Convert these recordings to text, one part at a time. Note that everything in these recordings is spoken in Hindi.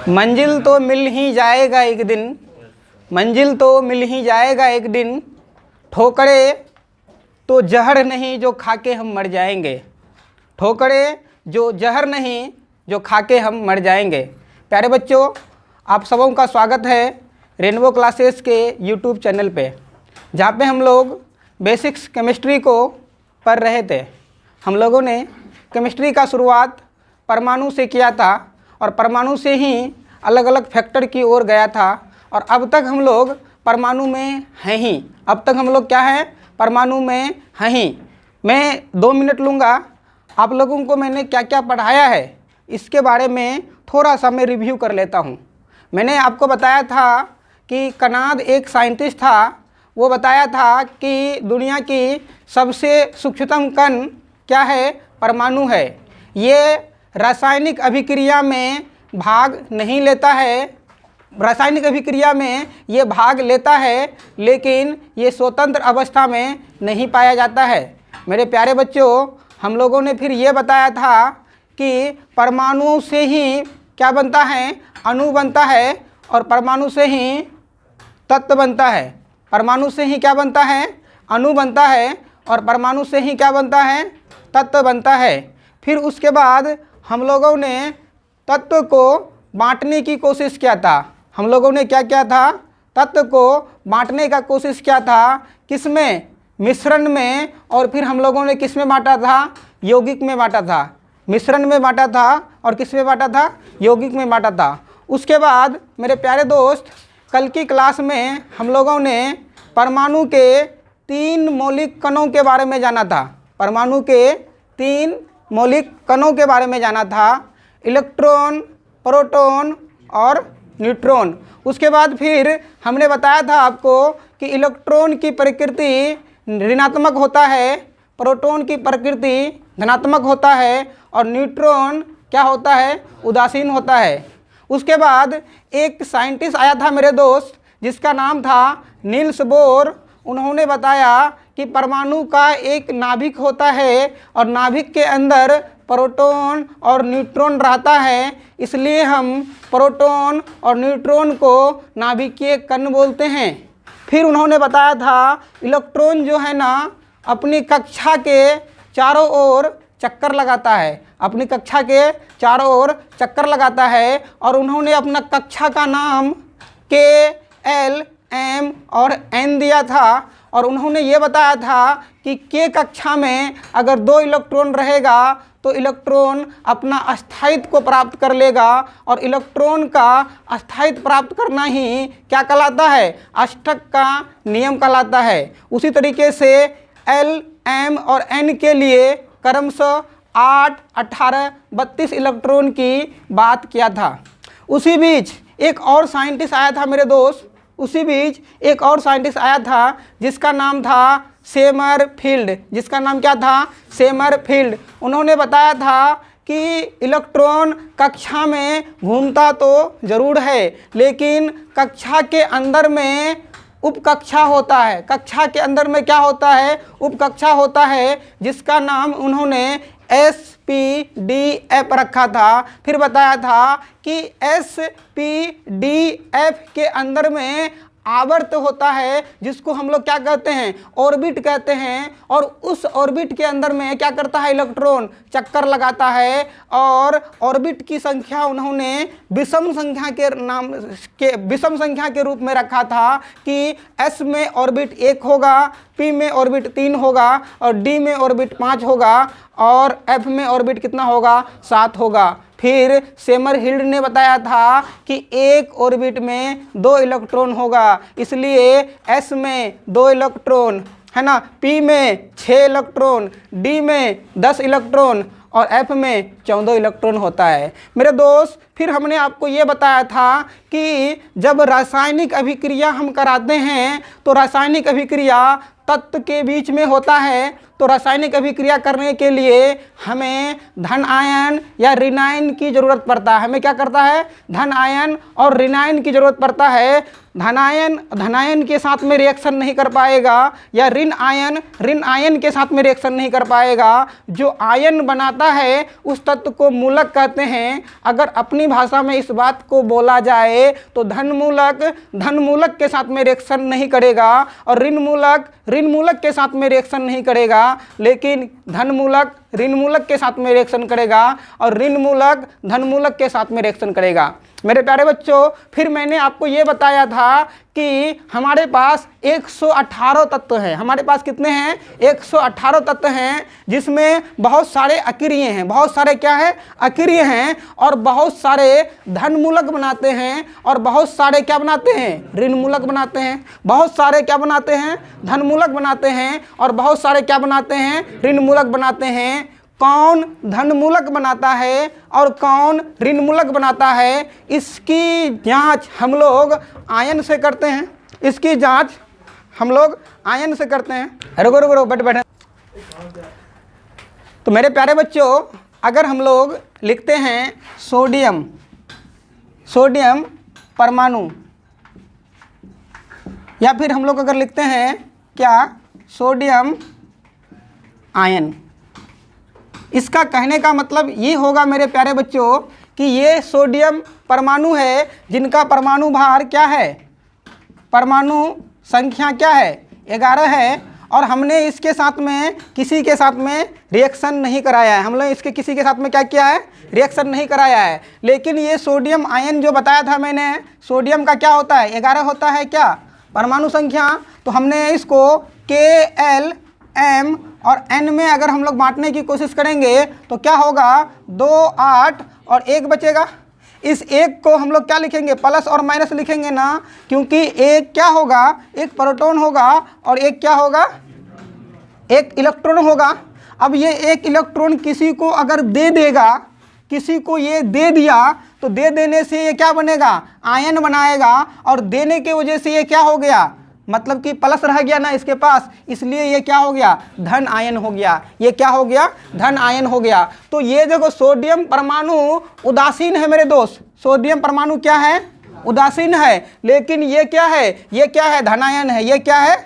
मंजिल तो मिल ही जाएगा एक दिन, मंजिल तो मिल ही जाएगा एक दिन, ठोकरे तो जहर नहीं जो खाके हम मर जाएंगे, ठोकरे जो जहर नहीं जो खाके हम मर जाएंगे। प्यारे बच्चों, आप सबों का स्वागत है रेनबो क्लासेस के यूट्यूब चैनल पे, जहाँ पे हम लोग बेसिक्स केमिस्ट्री को पढ़ रहे थे। हम लोगों ने केमिस्ट्री का शुरुआत परमाणु से किया था और परमाणु से ही अलग अलग फैक्टर की ओर गया था, और अब तक हम लोग परमाणु में हैं ही। अब तक हम लोग क्या हैं? परमाणु में हैं ही। मैं 2 मिनट लूँगा, आप लोगों को मैंने क्या क्या पढ़ाया है इसके बारे में थोड़ा सा मैं रिव्यू कर लेता हूँ। मैंने आपको बताया था कि कनाद एक साइंटिस्ट था, वो बताया था कि दुनिया की सबसे सूक्ष्मतम कण क्या है? परमाणु है। ये रासायनिक अभिक्रिया में भाग नहीं लेता है, रासायनिक अभिक्रिया में ये भाग लेता है, लेकिन ये स्वतंत्र अवस्था में नहीं पाया जाता है। मेरे प्यारे बच्चों, हम लोगों ने फिर ये बताया था कि परमाणु से ही क्या बनता है? अणु बनता है, और परमाणु से ही तत्व बनता है। परमाणु से ही क्या बनता है? अणु बनता है, और परमाणु से ही क्या बनता है? तत्व बनता है। फिर उसके बाद हम लोगों ने तत्व को बांटने की कोशिश किया था। हम लोगों ने क्या किया था? तत्व को बांटने का कोशिश किया था। किस में? मिश्रण में। और फिर हम लोगों ने किस में बांटा था? यौगिक में बांटा था। मिश्रण में बांटा था और किस में बांटा था? यौगिक में बांटा था। उसके बाद मेरे प्यारे दोस्त, कल की क्लास में हम लोगों ने परमाणु के 3 मौलिक कणों के बारे में जाना था। परमाणु के 3 मौलिक कणों के बारे में जाना था, इलेक्ट्रॉन, प्रोटॉन और न्यूट्रॉन। उसके बाद फिर हमने बताया था आपको कि इलेक्ट्रॉन की प्रकृति ऋणात्मक होता है, प्रोटॉन की प्रकृति धनात्मक होता है, और न्यूट्रॉन क्या होता है? उदासीन होता है। उसके बाद एक साइंटिस्ट आया था मेरे दोस्त, जिसका नाम था नील्स बोर। उन्होंने बताया कि परमाणु का एक नाभिक होता है, और नाभिक के अंदर प्रोटॉन और न्यूट्रॉन रहता है, इसलिए हम प्रोटॉन और न्यूट्रॉन को नाभिकीय कण बोलते हैं। फिर उन्होंने बताया था इलेक्ट्रॉन जो है ना, अपनी कक्षा के चारों ओर चक्कर लगाता है, अपनी कक्षा के चारों ओर चक्कर लगाता है, और उन्होंने अपना कक्षा का नाम K, L, M और N दिया था। और उन्होंने ये बताया था कि K कक्षा में अगर 2 इलेक्ट्रॉन रहेगा तो इलेक्ट्रॉन अपना अस्थायित्व को प्राप्त कर लेगा, और इलेक्ट्रॉन का अस्थायित्व प्राप्त करना ही क्या कहलाता है? अष्टक का नियम कहलाता है। उसी तरीके से L, M और N के लिए क्रमशः 8, 18, 32 इलेक्ट्रॉन की बात किया था। उसी बीच एक और साइंटिस्ट आया था मेरे दोस्त, उसी बीच एक और साइंटिस्ट आया था जिसका नाम था सेमरफील्ड। जिसका नाम क्या था? सेमरफील्ड। उन्होंने बताया था कि इलेक्ट्रॉन कक्षा में घूमता तो जरूर है, लेकिन कक्षा के अंदर में उपकक्षा होता है। कक्षा के अंदर में क्या होता है? उपकक्षा होता है, जिसका नाम उन्होंने SPDF रखा था। फिर बताया था कि SPDF के अंदर में आवर्त होता है, जिसको हम लोग क्या कहते हैं? ऑर्बिट कहते हैं। और उस ऑर्बिट के अंदर में क्या करता है? इलेक्ट्रॉन चक्कर लगाता है, और ऑर्बिट की संख्या उन्होंने विषम संख्या के रूप में रखा था कि S में ऑर्बिट 1 होगा, P में ऑर्बिट 3 होगा, और D में ऑर्बिट 5 होगा, और F में ऑर्बिट कितना होगा? 7 होगा। फिर सेमरफील्ड ने बताया था कि एक ऑर्बिट में 2 इलेक्ट्रॉन होगा, इसलिए S में 2 इलेक्ट्रॉन है ना, P में 6 इलेक्ट्रॉन, D में 10 इलेक्ट्रॉन, और F में 14 इलेक्ट्रॉन होता है। मेरे दोस्त, फिर हमने आपको ये बताया था कि जब रासायनिक अभिक्रिया हम कराते हैं तो रासायनिक अभिक्रिया तत्व के बीच में होता है, तो रासायनिक अभिक्रिया करने के लिए हमें धन आयन या ऋणायन की ज़रूरत पड़ता है। हमें क्या करता है? धन आयन और ऋणायन की ज़रूरत पड़ता है। धनायन के साथ में रिएक्शन नहीं कर पाएगा, या ऋण आयन के साथ में रिएक्शन नहीं कर पाएगा। जो आयन बनाता है उस तत्व को मूलक कहते हैं। अगर अपनी भाषा में इस बात को बोला जाए तो धन मूलक के साथ में रिएक्शन नहीं करेगा, और ऋण मूलक के साथ में रिएक्शन नहीं करेगा, लेकिन धन मूलक ऋण मूलक के साथ में रिएक्शन करेगा, और ऋण मूलक धन मूलक के साथ में रिएक्शन करेगा। मेरे प्यारे बच्चों, फिर मैंने आपको ये बताया था कि हमारे पास 118 तत्व हैं। हमारे पास कितने हैं? 118 तत्व हैं, जिसमें बहुत सारे अक्रिय हैं। बहुत सारे क्या है? अक्रिय हैं। और बहुत सारे धन मूलक बनाते हैं, और बहुत सारे क्या बनाते हैं? ऋण मूलक बनाते हैं। बहुत सारे क्या बनाते हैं? धन मूलक बनाते हैं, और बहुत सारे क्या बनाते हैं? ऋण मूलक बनाते हैं। कौन धन मूलक बनाता है और कौन ऋण मूलक बनाता है, इसकी जांच हम लोग आयन से करते हैं। इसकी जांच हम लोग आयन से करते हैं। रुको बैठे। तो मेरे प्यारे बच्चों, अगर हम लोग लिखते हैं सोडियम परमाणु, या फिर हम लोग अगर लिखते हैं क्या? Sodium ion. इसका कहने का मतलब ये होगा मेरे प्यारे बच्चों कि ये सोडियम परमाणु है, जिनका परमाणु भार क्या है? परमाणु संख्या क्या है? 11 है, और हमने इसके साथ में किसी के साथ में रिएक्शन नहीं कराया है। हमने इसके किसी के साथ में क्या किया है? रिएक्शन नहीं कराया है। लेकिन ये सोडियम आयन जो बताया था मैंने, सोडियम का क्या होता है? 11 होता है क्या? परमाणु संख्या। तो हमने इसको Kl, M और N में अगर हम लोग बांटने की कोशिश करेंगे तो क्या होगा? 2, 8 और 1 बचेगा। इस 1 को हम लोग क्या लिखेंगे? प्लस और माइनस लिखेंगे ना, क्योंकि एक क्या होगा? एक प्रोटॉन होगा, और एक क्या होगा? एक इलेक्ट्रॉन होगा। अब ये एक इलेक्ट्रॉन किसी को अगर दे देगा, किसी को ये दे दिया, तो दे देने से ये क्या बनेगा? आयन बनाएगा, और देने के वजह से ये क्या हो गया? मतलब कि प्लस रह गया ना इसके पास, इसलिए ये क्या हो गया? धन आयन हो गया। ये क्या हो गया? धन आयन हो गया। तो ये देखो, सोडियम परमाणु उदासीन है मेरे दोस्त। सोडियम परमाणु क्या है? उदासीन है। लेकिन ये क्या है? ये क्या है? धनायन है। ये क्या है?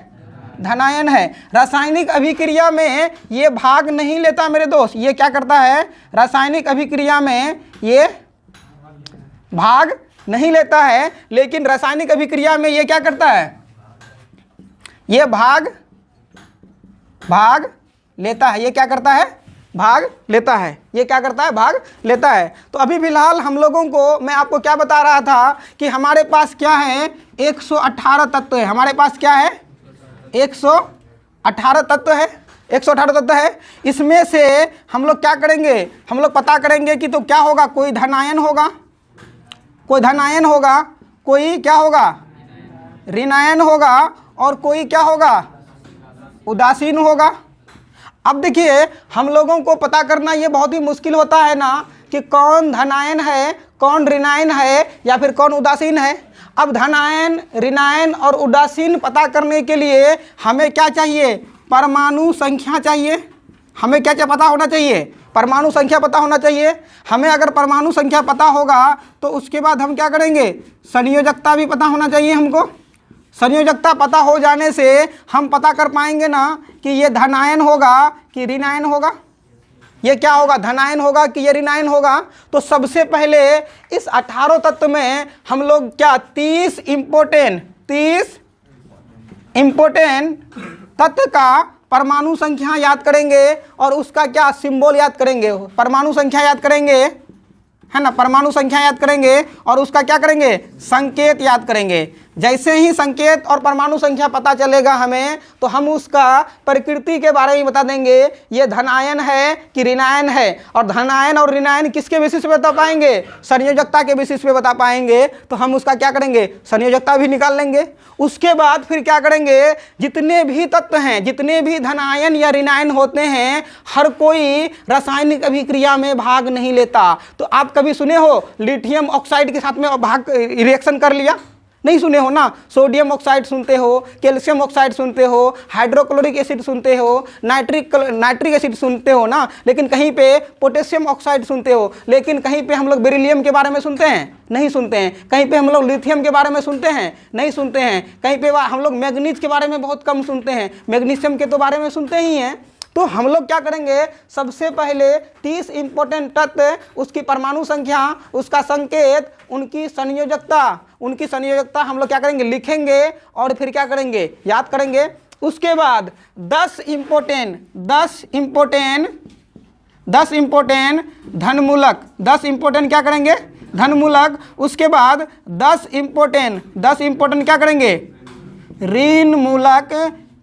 धनायन है। रासायनिक अभिक्रिया में ये भाग नहीं लेता मेरे दोस्त। ये क्या करता है? रासायनिक अभिक्रिया में ये भाग नहीं लेता है, लेकिन रासायनिक अभिक्रिया में ये क्या करता है? ये भाग लेता है। ये क्या करता है? भाग लेता है। ये क्या करता है? भाग लेता है। तो अभी फिलहाल हम लोगों को, मैं आपको क्या बता रहा था कि हमारे पास क्या है? 118 तत्व है। हमारे पास क्या है? 118 तत्व है। 118 तत्व है। इसमें से हम लोग क्या करेंगे? हम लोग पता करेंगे कि तो क्या होगा? कोई धनायन होगा, कोई धनायन होगा, कोई क्या होगा? ऋणायन होगा, और कोई क्या होगा? उदासीन होगा। अब देखिए, हम लोगों को पता करना ये बहुत ही मुश्किल होता है ना, कि कौन धनायन है, कौन ऋणायन है, या फिर कौन उदासीन है। अब धनायन, ऋणायन और उदासीन पता करने के लिए हमें क्या चाहिए? परमाणु संख्या चाहिए। हमें क्या क्या पता होना चाहिए? परमाणु संख्या पता होना चाहिए। हमें अगर परमाणु संख्या पता होगा तो उसके बाद हम क्या करेंगे? संयोजकता भी पता होना चाहिए हमको। संयोजकता पता हो जाने से हम पता कर पाएंगे ना कि ये धनायन होगा कि ऋणायन होगा। ये क्या होगा? धनायन होगा कि ये ऋणायन होगा। तो सबसे पहले इस 18 तत्व में हम लोग क्या 30 इम्पोर्टेंट तत्व का परमाणु संख्या याद करेंगे, और उसका क्या सिंबल याद करेंगे? परमाणु संख्या याद करेंगे, है ना? परमाणु संख्या याद करेंगे, और उसका क्या करेंगे? संकेत याद करेंगे। जैसे ही संकेत और परमाणु संख्या पता चलेगा हमें, तो हम उसका प्रकृति के बारे में बता देंगे। ये धनायन है कि ऋणायन है। और धनायन और ऋणायन किसके बेसिस पे बता पाएंगे? संयोजकता के बेसिस पे बता पाएंगे। तो हम उसका क्या करेंगे? संयोजकता भी निकाल लेंगे। उसके बाद फिर क्या करेंगे? जितने भी तत्व हैं, जितने भी धनायन या ऋणायन होते हैं, हर कोई रासायनिक अभिक्रिया में भाग नहीं लेता। तो आप कभी सुने हो लिथियम ऑक्साइड के साथ में भाग रिएक्शन कर लिया? नहीं सुने हो ना। सोडियम ऑक्साइड सुनते हो, कैल्शियम ऑक्साइड सुनते हो, हाइड्रोक्लोरिक एसिड सुनते हो, नाइट्रिक एसिड सुनते हो ना, लेकिन कहीं पे पोटेशियम ऑक्साइड सुनते हो, लेकिन कहीं पे हम लोग बेरिलियम के बारे में सुनते हैं, नहीं सुनते हैं। कहीं पे हम लोग लिथियम के बारे में सुनते हैं, नहीं सुनते हैं। कहीं पे हम लोग मैग्नीज के बारे में बहुत कम सुनते हैं, मैग्नीशियम के तो बारे में सुनते ही हैं। तो हम लोग क्या करेंगे, सबसे पहले 30 इंपॉर्टेंट तत्व, उसकी परमाणु संख्या, उसका संकेत, उनकी संयोजकता हम लोग क्या करेंगे, लिखेंगे और फिर क्या करेंगे, याद करेंगे। उसके बाद 10 इंपॉर्टेंट धनमूलक, 10 इंपॉर्टेंट क्या करेंगे, धनमूलक। उसके बाद 10 इंपॉर्टेंट क्या करेंगे, ऋण मूलक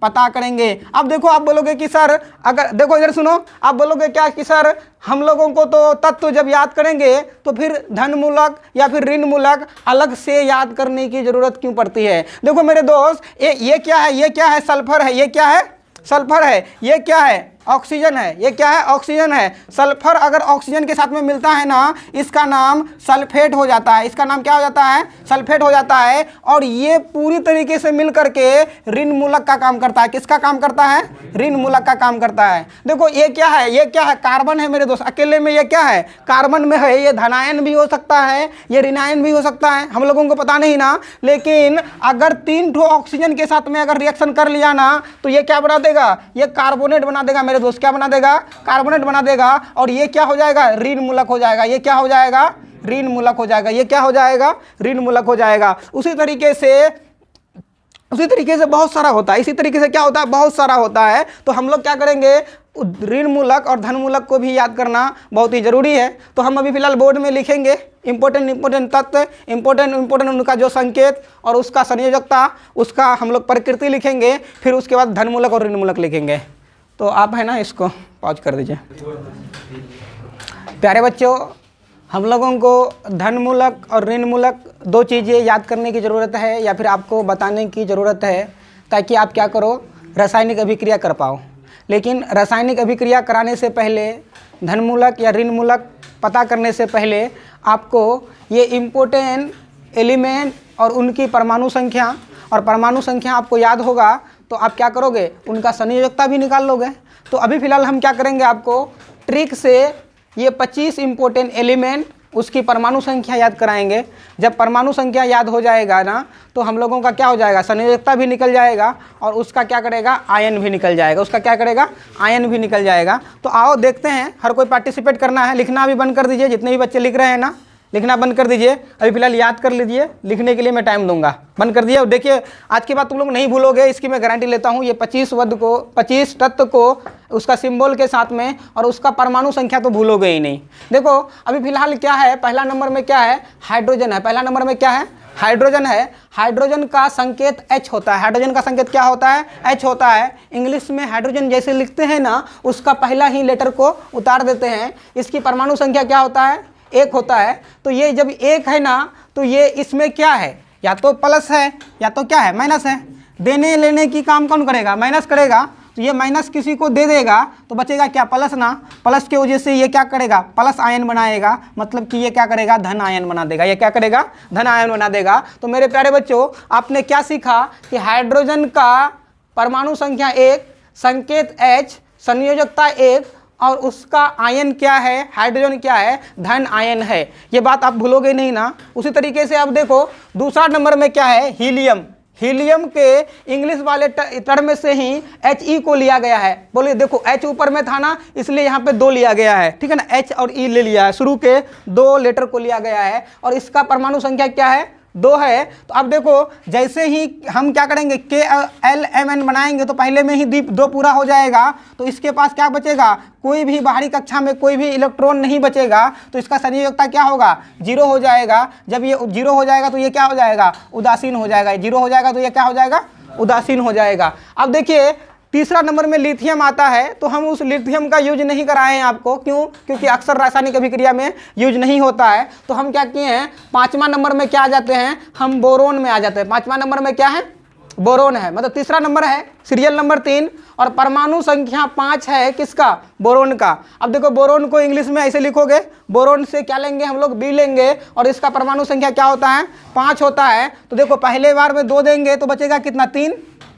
पता करेंगे। अब देखो, आप बोलोगे कि सर, अगर देखो इधर सुनो, आप बोलोगे क्या कि सर हम लोगों को तो तत्व जब याद करेंगे तो फिर धनमूलक या फिर ऋण मूलक अलग से याद करने की जरूरत क्यों पड़ती है। देखो मेरे दोस्त, ये क्या है, ये क्या है, सल्फर है, ये क्या है, सल्फर है, ये क्या है, ऑक्सीजन है, ये क्या है, ऑक्सीजन है। सल्फर अगर ऑक्सीजन के साथ में मिलता है ना, इसका नाम सल्फेट हो जाता है, इसका नाम क्या हो जाता है, सल्फेट हो जाता है। और ये पूरी तरीके से मिल करके ऋण मूलक का काम करता है। किसका काम करता है, ऋण मूलक का काम करता है। देखो ये क्या है, ये क्या है, कार्बन है मेरे दोस्त, अकेले में ये क्या है, कार्बन में है। ये धनायन भी हो सकता है, ये ऋणायन भी हो सकता है, हम लोगों को पता नहीं ना। लेकिन अगर 3 ठो ऑक्सीजन के साथ में अगर रिएक्शन कर लिया ना, तो ये क्या बना देगा, ये कार्बोनेट बना देगा मेरे दोस्त। क्या बना देगा, कार्बोनेट बना देगा। और ये क्या हो जाएगा, ऋण मूलक हो जाएगा। ये क्या हो जाएगा, ऋण मूलक हो जाएगा। ये क्या हो जाएगा, ऋण मूलक हो जाएगा। उसी तरीके से बहुत सारा होता है। इसी तरीके से क्या होता है, बहुत सारा होता है। तो हम लोग क्या करेंगे, ऋण मूलक और धन मूलक को भी याद करना बहुत ही जरूरी है। तो हम अभी फिलहाल बोर्ड में लिखेंगे इंपॉर्टेंट तत्व, इंपॉर्टेंट उनका जो संकेत और उसका संयोजकता, उसका हम लोग प्रकृति लिखेंगे। फिर उसके बाद धन मूलक और ऋण मूलक लिखेंगे। तो आप है ना, इसको पॉज कर दीजिए। प्यारे बच्चों, हम लोगों को धन मूलक और ऋण मूलक 2 चीज़ें याद करने की ज़रूरत है, या फिर आपको बताने की ज़रूरत है, ताकि आप क्या करो, रासायनिक अभिक्रिया कर पाओ। लेकिन रासायनिक अभिक्रिया कराने से पहले, धन मूलक या ऋण मूलक पता करने से पहले, आपको ये इम्पोर्टेंट एलिमेंट और उनकी परमाणु संख्या, और परमाणु संख्या आपको याद होगा तो आप क्या करोगे, उनका संयोजकता भी निकाल लोगे। तो अभी फ़िलहाल हम क्या करेंगे, आपको ट्रिक से ये 25 इंपॉर्टेंट एलिमेंट, उसकी परमाणु संख्या याद कराएंगे। जब परमाणु संख्या याद हो जाएगा ना, तो हम लोगों का क्या हो जाएगा, संयोजकता भी निकल जाएगा, और उसका क्या करेगा, आयन भी निकल जाएगा। उसका क्या करेगा, आयन भी निकल जाएगा। तो आओ देखते हैं, हर कोई पार्टिसिपेट करना है। लिखना भी बंद कर दीजिए, जितने भी बच्चे लिख रहे हैं ना, लिखना बंद कर दीजिए। अभी फिलहाल याद कर लीजिए, लिखने के लिए मैं टाइम दूंगा। बंद कर दिए। और देखिए, आज के बाद तुम लोग नहीं भूलोगे, इसकी मैं गारंटी लेता हूँ। ये 25 तत्व को उसका सिंबल के साथ में और उसका परमाणु संख्या तो भूलोगे ही नहीं। देखो अभी फिलहाल क्या है, पहला नंबर में क्या है, हाइड्रोजन है। पहला नंबर में क्या है, हाइड्रोजन है। हाइड्रोजन का संकेत H होता है। हाइड्रोजन का संकेत क्या होता है, H होता है। इंग्लिश में हाइड्रोजन जैसे लिखते हैं ना, उसका पहला ही लेटर को उतार देते हैं। इसकी परमाणु संख्या क्या होता है, 1 होता है। तो ये जब 1 है ना, तो ये इसमें क्या है, या तो प्लस है या तो क्या है, माइनस है। देने लेने की काम कौन करेगा, माइनस करेगा। तो ये माइनस किसी को दे देगा तो बचेगा क्या, प्लस ना। प्लस की वजह से ये क्या करेगा, प्लस आयन बनाएगा, मतलब कि ये क्या करेगा, धन आयन बना देगा। ये क्या करेगा, धन आयन बना देगा। तो मेरे प्यारे बच्चों, आपने क्या सीखा कि हाइड्रोजन का परमाणु संख्या 1, संकेत H, संयोजकता 1, और उसका आयन क्या है, हाइड्रोजन क्या है, धन आयन है। ये बात आप भूलोगे नहीं ना। उसी तरीके से अब देखो, दूसरा नंबर में क्या है, हीलियम। हीलियम के इंग्लिश वाले टर्म से ही He को लिया गया है। बोलिए, देखो H ऊपर में था ना, इसलिए यहाँ पे 2 लिया गया है, ठीक है ना। H और E ले लिया है, शुरू के 2 लेटर को लिया गया है। और इसका परमाणु संख्या क्या है, 2 है। तो अब देखो, जैसे ही हम क्या करेंगे, KLMN बनाएंगे तो पहले में ही 2 पूरा हो जाएगा। तो इसके पास क्या बचेगा, कोई भी बाहरी कक्षा में कोई भी इलेक्ट्रॉन नहीं बचेगा। तो इसका संयोजकता क्या होगा, 0 हो जाएगा। जब ये 0 हो जाएगा तो ये क्या हो जाएगा, उदासीन हो जाएगा। 0 हो जाएगा तो ये क्या हो जाएगा, उदासीन हो जाएगा। अब देखिए, तीसरा नंबर में लिथियम आता है। तो हम उस लिथियम का यूज नहीं कराए हैं आपको, क्यों, क्योंकि अक्सर रासायनिक अभिक्रिया में यूज नहीं होता है। तो हम क्या किए हैं, 5वां नंबर में क्या आ जाते हैं, हम बोरोन में आ जाते हैं। 5वां नंबर में क्या है, बोरोन है, मतलब तीसरा नंबर है, सीरियल नंबर 3। और परमाणु संख्या 5 है किसका? बोरोन का। अब देखो बोरोन को इंग्लिश में ऐसे लिखोगे, बोरोन से क्या लेंगे हम लोग? बी लेंगे, और इसका परमाणु संख्या क्या होता है? 5 होता है। तो देखो पहले बार में 2 देंगे तो बचेगा कितना? 3,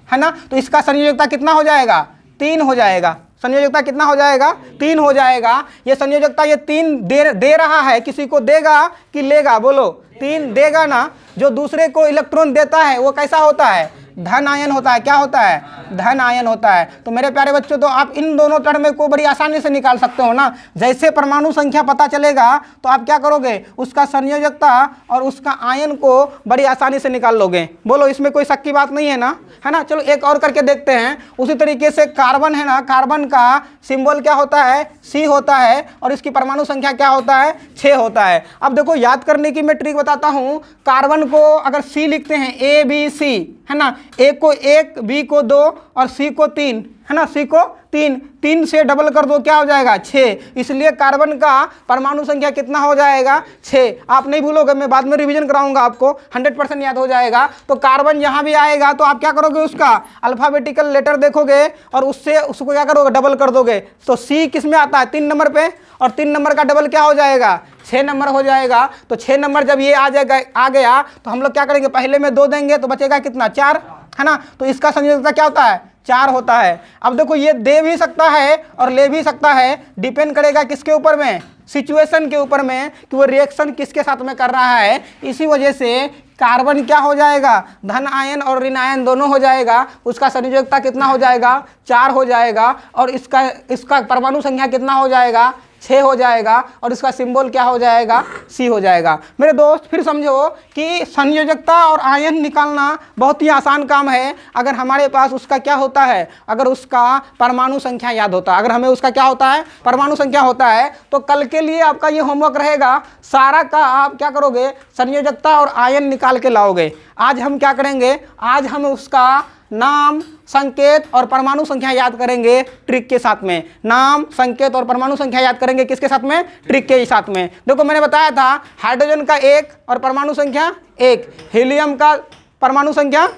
है ना। तो इसका संयोजकता कितना हो जाएगा? 3 हो जाएगा। संयोजकता कितना हो जाएगा? 3 हो जाएगा। ये संयोजकता ये 3 दे रहा है, किसी को देगा कि लेगा? बोलो, 3 देगा ना। जो दूसरे को इलेक्ट्रॉन देता है वो कैसा होता है? धन आयन होता है। क्या होता है? धन आयन होता है। तो मेरे प्यारे बच्चों, तो आप इन दोनों टर्म को बड़ी आसानी से निकाल सकते हो ना। जैसे परमाणु संख्या पता चलेगा तो आप क्या करोगे? उसका संयोजकता और उसका आयन को बड़ी आसानी से निकाल लोगे। बोलो, इसमें कोई शक की बात नहीं है ना, है ना। चलो एक और करके देखते हैं। उसी तरीके से कार्बन है ना, कार्बन का सिंबल क्या होता है? C होता है, और इसकी परमाणु संख्या क्या होता है? 6 होता है। अब देखो याद करने की मैं ट्रिक बताता हूँ। कार्बन को अगर C लिखते हैं ABC, है ना, A को 1, B को 2 और C को 3, है ना, C को 3 से डबल कर दो, क्या हो जाएगा? 6। इसलिए कार्बन का परमाणु संख्या कितना हो जाएगा? 6। आप नहीं भूलोगे, मैं बाद में रिवीजन कराऊंगा आपको, 100% याद हो जाएगा। तो कार्बन यहाँ भी आएगा तो आप क्या करोगे? उसका अल्फाबेटिकल लेटर देखोगे और उससे उसको क्या करोगे? डबल कर दोगे। तो C किस में आता है? 3 नंबर पे, और 3 नंबर का डबल क्या हो जाएगा? 6 नंबर हो जाएगा। तो 6 नंबर जब ये आ गया तो हम लोग क्या करेंगे? पहले में 2 देंगे तो बचेगा कितना? 4, है ना। तो इसका संयोजकता क्या होता है? 4 होता है। अब देखो ये दे भी सकता है और ले भी सकता है, डिपेंड करेगा किसके ऊपर में? सिचुएशन के ऊपर में, कि वो रिएक्शन किसके साथ में कर रहा है। इसी वजह से कार्बन क्या हो जाएगा? धन आयन और ऋण आयन दोनों हो जाएगा। उसका संयोजकता कितना हो जाएगा? 4 हो जाएगा। और इसका परमाणु संख्या कितना हो जाएगा? 6 हो जाएगा। और इसका सिंबल क्या हो जाएगा? C हो जाएगा। मेरे दोस्त फिर समझो कि संयोजकता और आयन निकालना बहुत ही आसान काम है, अगर हमारे पास उसका क्या होता है? अगर उसका परमाणु संख्या याद होता है। अगर हमें उसका क्या होता है? परमाणु संख्या होता है। तो कल के लिए आपका ये होमवर्क रहेगा सारा का, आप क्या करोगे? संयोजकता और आयन निकाल के लाओगे। आज हम क्या करेंगे? आज हम उसका नाम, संकेत और परमाणु संख्या याद करेंगे ट्रिक के साथ में। नाम, संकेत और परमाणु संख्या याद करेंगे किसके साथ में? ट्रिक के साथ में। देखो मैंने बताया था हाइड्रोजन का 1 और परमाणु संख्या 1, हीलियम का परमाणु संख्या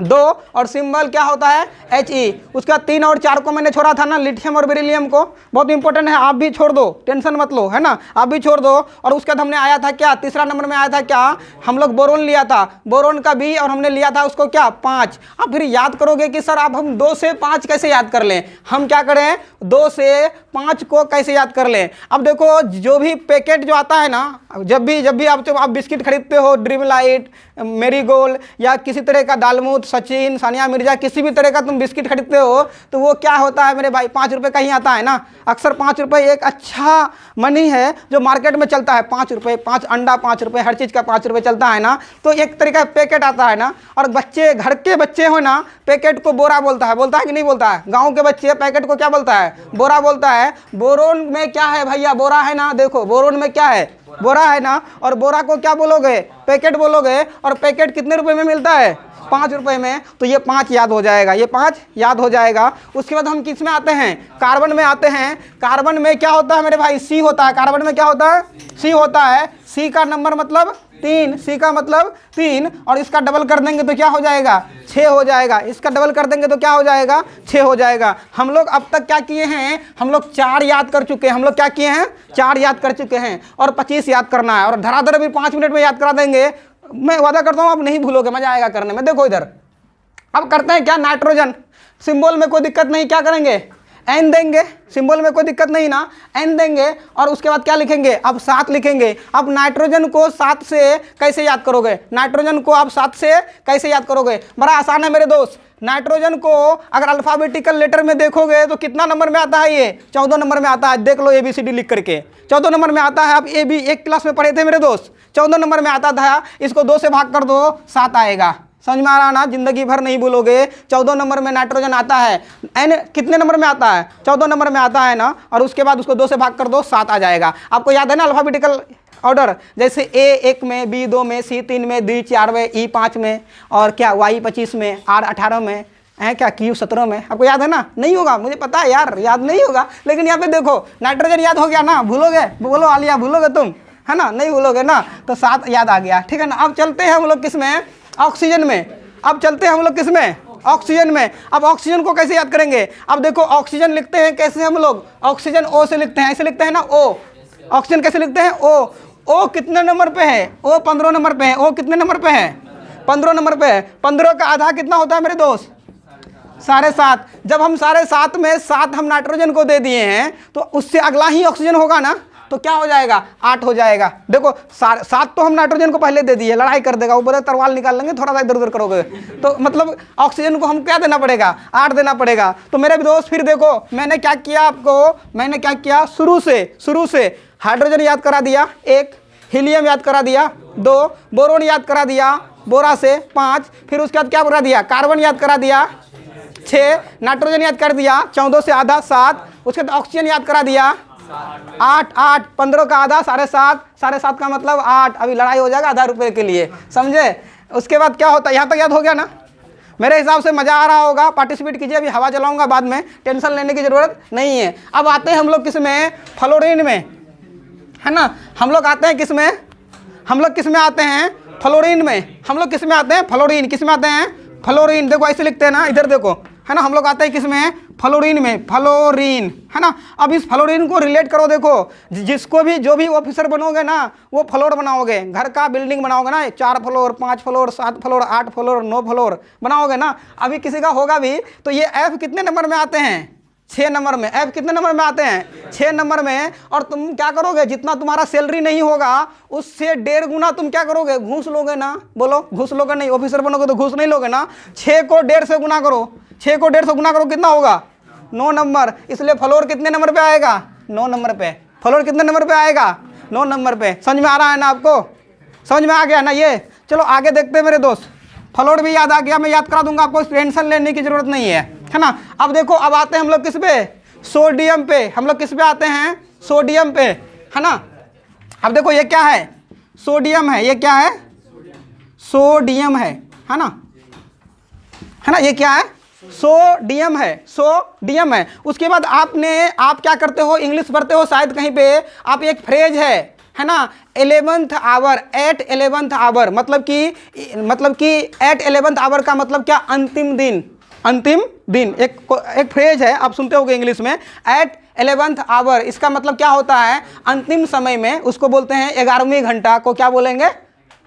2 और सिंबल क्या होता है? He। उसका 3 और 4 को मैंने छोड़ा था ना, लिथियम और बेरिलियम को। बहुत इंपॉर्टेंट है, आप भी छोड़ दो, टेंशन मत लो, है ना, आप भी छोड़ दो। और उसके बाद हमने आया था क्या? तीसरा नंबर में आया था क्या? हम लोग बोरोन लिया था, बोरोन का B, और हमने लिया था उसको क्या? 5। अब फिर याद करोगे कि सर अब हम 2 से 5 कैसे याद कर लें? हम क्या करें? 2 से 5 को कैसे याद कर लें? अब देखो जो भी पैकेट जो आता है ना, जब भी आप बिस्किट खरीदते हो, ड्रीम लाइट, मेरीगोल्ड या किसी तरह का दालमोट, सचिन, सानिया मिर्जा, किसी भी तरह का तुम बिस्किट खरीदते हो तो वो क्या होता है मेरे भाई? 5 रुपये का ही आता है ना। अक्सर 5 रुपये एक अच्छा मनी है जो मार्केट में चलता है। 5 रुपये, 5 अंडा 5 रुपये, हर चीज़ का 5 रुपये चलता है ना। तो एक तरीका पैकेट आता है ना। और बच्चे, घर के बच्चे हो ना, पैकेट को बोरा बोलता है कि नहीं बोलता है? गाँव के बच्चे पैकेट को क्या बोलता है? बोरा बोलता है। बोरोन में क्या है भैया? बोरा है ना। देखो बोरोन में क्या है? बोरा है ना। और बोरा को क्या बोलोगे? पैकेट बोलोगे। और पैकेट कितने रुपए में मिलता है? 5 रुपए में। तो ये 5 याद हो जाएगा, ये 5 याद हो जाएगा। उसके बाद हम किस में आते हैं? कार्बन में आते हैं। कार्बन में क्या होता है मेरे भाई? C होता है। कार्बन में क्या होता है? C होता है। C का नंबर मतलब 3, C का मतलब 3, और इसका डबल कर देंगे तो क्या हो जाएगा? 6 हो जाएगा। इसका डबल कर देंगे तो क्या हो जाएगा? 6 हो जाएगा। हम लोग अब तक क्या किए हैं? हम लोग 4 याद कर चुके हैं। हम लोग क्या किए हैं? 4 याद कर चुके हैं, और 25 याद करना है। और धराधर भी 5 मिनट में याद करा देंगे। मैं वादा करता हूँ आप नहीं भूलोगे, मजा आएगा करने में। देखो इधर अब करते हैं क्या? नाइट्रोजन सिंबल में कोई दिक्कत नहीं, क्या करेंगे? N देंगे। सिंबल में कोई दिक्कत नहीं ना, N देंगे। और उसके बाद क्या लिखेंगे? अब 7 लिखेंगे। अब नाइट्रोजन को 7 से कैसे याद करोगे? नाइट्रोजन को आप 7 से कैसे याद करोगे? बड़ा आसान है मेरे दोस्त। नाइट्रोजन को अगर अल्फाबेटिकल लेटर में देखोगे तो कितना नंबर में आता है? ये 14 नंबर में आता है। देख लो ABCD लिख करके 14 नंबर में आता है। आप AB एक क्लास में पढ़े थे मेरे दोस्त, 14 नंबर में आता था। इसको 2 से भाग कर दो, 7 आएगा। समझ में आ रहा ना? जिंदगी भर नहीं भूलोगे। 14 नंबर में नाइट्रोजन आता है। N कितने नंबर में आता है? 14 नंबर में आता है ना। और उसके बाद उसको 2 से भाग कर दो, 7 आ जाएगा। आपको याद है ना अल्फाबेटिकल ऑर्डर? जैसे A 1 में, B 2 में, C 3 में, D 4 में, E 5 में, और क्या Y 25 में, R 18 में, है क्या, Q 17 में। आपको याद है ना? नहीं होगा, मुझे पता है यार, याद नहीं होगा। लेकिन यहाँ पे देखो नाइट्रोजन याद हो गया ना। भूलोगे? बोलो आलिया, भूलोगे तुम? है ना, नहीं भूलोगे ना। तो 7 याद आ गया, ठीक है ना। अब चलते हैं हम लोग किस में? ऑक्सीजन में। अब चलते हैं हम लोग किस में, ऑक्सीजन में। अब ऑक्सीजन को कैसे याद करेंगे, अब देखो ऑक्सीजन लिखते हैं कैसे हम लोग, ऑक्सीजन ओ से लिखते हैं, ऐसे लिखते हैं ना ओ। ऑक्सीजन कैसे लिखते हैं, ओ। ओ कितने नंबर पे है, ओ 15 नंबर पे है। ओ कितने नंबर पे है, 15 नंबर पे है। 15 का आधा कितना होता है मेरे दोस्त, 7.5। जब हम 7.5 में 7 हम नाइट्रोजन को दे दिए हैं तो उससे अगला ही ऑक्सीजन होगा ना, तो क्या हो जाएगा, 8 हो जाएगा। देखो 7 तो हम नाइट्रोजन को पहले दे दिए, लड़ाई कर देगा, वो बोले तरवाल निकाल लेंगे, थोड़ा सा इधर उधर करोगे, तो मतलब ऑक्सीजन को हम क्या देना पड़ेगा, 8 देना पड़ेगा। तो मेरे दोस्त फिर देखो मैंने क्या किया आपको, मैंने क्या किया, शुरू से हाइड्रोजन याद करा दिया 1, हीलियम याद करा दिया 2, बोरोन याद करा दिया बोरा से 5, फिर उसके बाद क्या करा दिया, कार्बन याद करा दिया 6, नाइट्रोजन याद कर दिया 14 से आधा 7, उसके बाद ऑक्सीजन याद करा दिया 8, 15 का आधा 7.5 का मतलब 8। अभी लड़ाई हो जाएगा आधा रुपये के लिए, समझे। उसके बाद क्या होता है, यहाँ तक याद हो गया ना, मेरे हिसाब से मज़ा आ रहा होगा, पार्टिसिपेट कीजिए। अभी हवा चलाऊंगा बाद में, टेंशन लेने की ज़रूरत नहीं है। अब आते हैं हम लोग किस में, फ्लोरीन में, है ना। हम लोग आते हैं किस में, हम लोग किस में आते हैं, फ्लोरीन में। हम लोग किस में आते हैं, फ्लोरीन। किस में आते हैं, फ्लोरीन। देखो ऐसे लिखते हैं ना, इधर देखो, है ना। हम लोग आते हैं किस में, फ्लोरीन में, फ्लोरीन, है ना। अब इस फ्लोरीन को रिलेट करो, देखो जिसको भी, जो भी ऑफिसर बनोगे ना, वो फ्लोर बनाओगे, घर का बिल्डिंग बनाओगे ना, 4 floor 5 floor 7 floor 8 floor 9 floor बनाओगे ना। अभी किसी का होगा भी तो ये एफ कितने नंबर में आते हैं, 6 नंबर में। एफ कितने नंबर में आते हैं, 6 नंबर में। और तुम क्या करोगे, जितना तुम्हारा सैलरी नहीं होगा उससे 1.5 गुना तुम क्या करोगे, घूस लोगे ना। बोलो, घूस लोगे नहीं, ऑफिसर बनोगे तो घूस नहीं लोगे ना। 6 को 1.5 से गुना करो, 6 को 1.5 से गुना करो, कितना होगा, 9 नंबर। इसलिए फ्लोर कितने नंबर पे आएगा, 9 नंबर पे। फ्लोर कितने नंबर पे आएगा, 9 नंबर पे। समझ में आ रहा है ना आपको, समझ में आ गया ना ये। चलो आगे देखते हैं मेरे दोस्त, फ्लोर भी याद आ गया, मैं याद करा दूंगा आपको, टेंशन लेने की जरूरत नहीं है ना। अब देखो, अब आते हैं हम लोग किस पे, सोडियम पे। हम लोग किस पे आते हैं, सोडियम पे, है ना। अब देखो ये क्या है, सोडियम है, ये क्या है, सोडियम है ना, है ना। ये क्या है, सोडियम है, सोडियम है। उसके बाद आप क्या करते हो, इंग्लिश पढ़ते हो शायद कहीं पे, आप एक फ्रेज है ना, 11th our, eight 11th our, मतलब कि एट 11th आवर का मतलब क्या, अंतिम दिन, अंतिम दिन। एक फ्रेज है, आप सुनते होंगे इंग्लिश में, एट 11th आवर। इसका मतलब क्या होता है, अंतिम समय में, उसको बोलते हैं 11वीं घंटा को क्या बोलेंगे,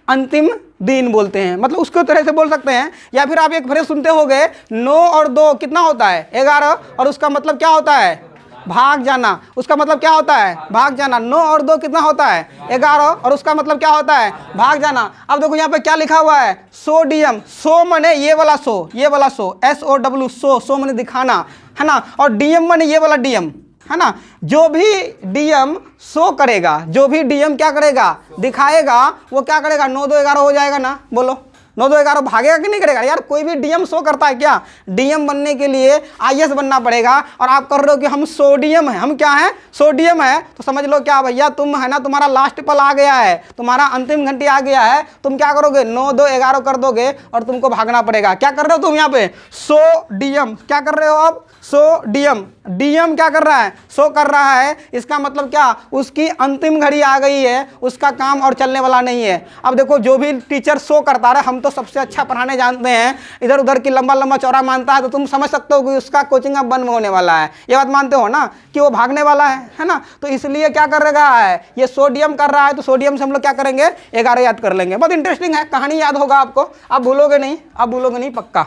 अंतिम दिन बोलते हैं, मतलब उसको तरह से बोल सकते हैं। या फिर आप एक फ्रेज सुनते होंगे, 9 और 2 कितना होता है, 11, और उसका मतलब क्या होता है, भाग जाना। उसका मतलब क्या होता है, भाग जाना। 9 और 2 कितना होता है, 11, और उसका मतलब क्या होता है, भाग जाना। अब देखो यहाँ पे क्या लिखा हुआ है, सोडियम। सो मने ये वाला सो, ये वाला सो, SOW, सो मने दिखाना, है ना। और डीएम मने ये वाला डीएम, है ना। जो भी डीएम शो करेगा, जो भी डीएम क्या करेगा, दिखाएगा, वो क्या करेगा, 9 2 11 हो जाएगा ना। बोलो, 9 2 11 भागेगा कि नहीं करेगा यार। कोई भी डीएम शो करता है क्या, डीएम बनने के लिए आईएएस बनना पड़ेगा। और आप कर रहे हो कि हम सोडियम है, हम क्या है, सोडियम है, तो समझ लो क्या भैया, तुम है ना, तुम्हारा लास्ट पल आ गया है, तुम्हारा अंतिम घंटी आ गया है। तुम क्या करोगे, 9 2 11 कर दोगे और तुमको भागना पड़ेगा। क्या कर रहे हो तुम यहाँ पे, सोडियम। क्या कर रहे हो आप, सोडियम। डीएम क्या कर रहा है, शो कर रहा है। इसका मतलब क्या, उसकी अंतिम घड़ी आ गई है, उसका काम और चलने वाला नहीं है। अब देखो, जो भी टीचर शो करता है, हम तो सबसे अच्छा पढ़ाने जानते हैं, इधर उधर की लंबा लंबा चौड़ा मानता है, तो तुम समझ सकते हो कि उसका कोचिंग अब बंद होने वाला है। ये बात मानते हो ना, कि वो भागने वाला है ना। तो इसलिए क्या कर रहा है, ये सोडियम कर रहा है, तो सोडियम से हम लोग क्या करेंगे, 11 याद कर लेंगे। बहुत इंटरेस्टिंग है, कहानी याद होगा आपको, आप भूलोगे नहीं, आप भूलोगे नहीं पक्का।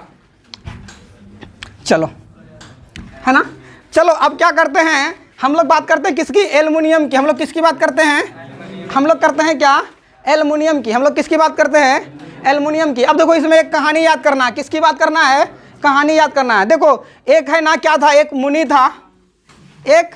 चलो, है ना। चलो अब क्या करते हैं, हम लोग बात करते हैं किसकी, एल्युमिनियम की। हम लोग किसकी बात करते हैं, हम लोग करते हैं क्या, एल्युमिनियम की। हम लोग किसकी बात करते हैं, एल्युमिनियम की। अब देखो, इसमें एक कहानी याद करना है। किसकी बात करना है, कहानी याद करना है। देखो, एक है ना, क्या था, एक मुनि था, एक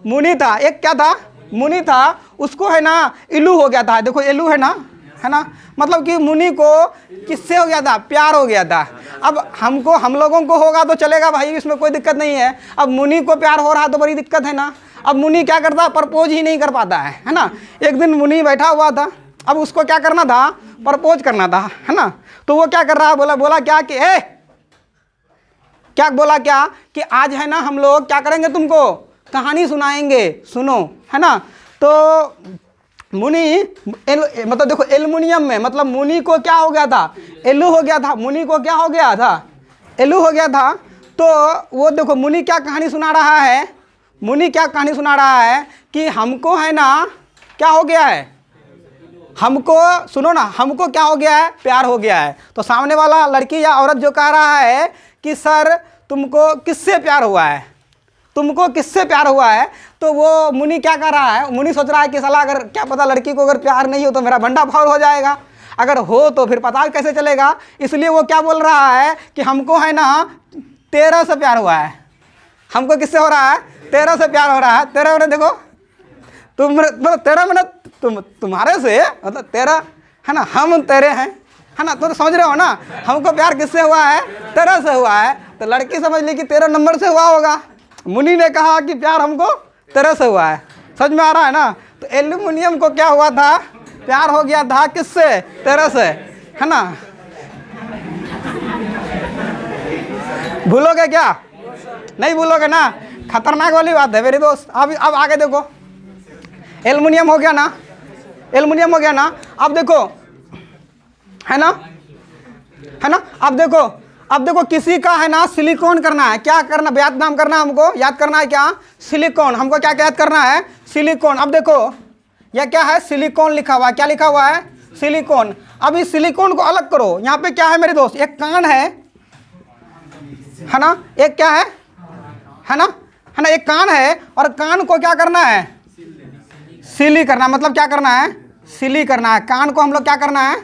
मुनि था, एक क्या था, मुनि था। उसको है ना इलू हो गया था। देखो इलू है ना, मतलब कि मुनि को किससे हो गया था, प्यार हो गया था। अब हम लोगों को होगा तो चलेगा भाई, इसमें कोई दिक्कत नहीं है। अब मुनि को प्यार हो रहा तो बड़ी दिक्कत है ना। अब मुनि क्या करता, प्रपोज ही नहीं कर पाता है ना। एक दिन मुनि बैठा हुआ था, अब उसको क्या करना था, प्रपोज करना था, है ना। तो वो क्या कर रहा है, बोला क्या कि क्या बोला, क्या कि आज है ना हम लोग क्या करेंगे, तुमको कहानी सुनाएंगे, सुनो, है ना। तो मतलब देखो एल्युमिनियम में मतलब मुनि को क्या हो गया था, एलू हो गया था, मुनि को क्या हो गया था, एलू हो गया था। तो वो देखो मुनि क्या कहानी सुना रहा है, मुनि क्या कहानी सुना रहा है कि हमको है ना क्या हो गया है, हमको सुनो ना, हमको क्या हो गया है, प्यार हो गया है। तो सामने वाला लड़की या औरत जो कह रहा है कि सर तुमको किससे प्यार हुआ है, तुमको किससे प्यार हुआ है, तो वो मुनि क्या कर रहा है, मुनि सोच रहा है कि साला अगर क्या पता लड़की को अगर प्यार नहीं हो तो मेरा भंडा फाड़ हो जाएगा, अगर हो तो फिर पता कैसे चलेगा। इसलिए वो क्या बोल रहा है कि हमको है ना तेरा से प्यार हुआ है। हमको किससे हो रहा है, तेरा से प्यार हो रहा है। तेरा मैंने देखो तुम मतलब तेरा मैंने तुम्हारे से मतलब तेरा है ना, हम तेरे हैं है ना, तो समझ रहे हो ना, हमको प्यार किससे हुआ है, तेरा से हुआ है। तो लड़की समझ ली कि 13 नंबर से हुआ होगा। मुनि ने कहा कि प्यार हमको तेरा से हुआ है। समझ में आ रहा है ना। तो एल्युमिनियम को क्या हुआ था, प्यार हो गया था किससे, तेरा से, है ना। भूलोगे क्या, नहीं भूलोगे ना, खतरनाक वाली बात है मेरे दोस्त। अब आगे देखो, एल्युमिनियम हो गया ना, एल्युमिनियम हो गया ना। अब देखो है ना, है ना। अब देखो किसी का है ना सिलिकॉन करना है, क्या करना, याद नाम करना है हमको, याद करना है क्या, सिलिकॉन। हमको क्या याद करना है, सिलिकॉन। अब देखो यह क्या है, सिलिकॉन लिखा हुआ है, क्या लिखा हुआ है, सिलिकॉन। अब इस सिलिकॉन को अलग करो। यहाँ पे क्या है मेरे दोस्त, एक कान है ना, एक क्या है ना, है ना, एक कान है, और कान को क्या करना है, सिली करना। मतलब क्या करना है, सिली करना है। कान को हम लोग क्या करना है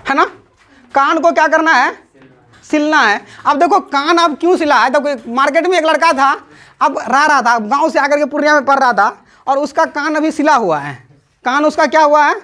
ना, कान को क्या करना है, सिलना है। अब देखो कान अब क्यों सिला है, तो मार्केट में एक लड़का था, अब रहा था, गांव से आकर के पूर्णिया में पढ़ रहा था, और उसका कान अभी सिला हुआ है। कान उसका क्या हुआ है,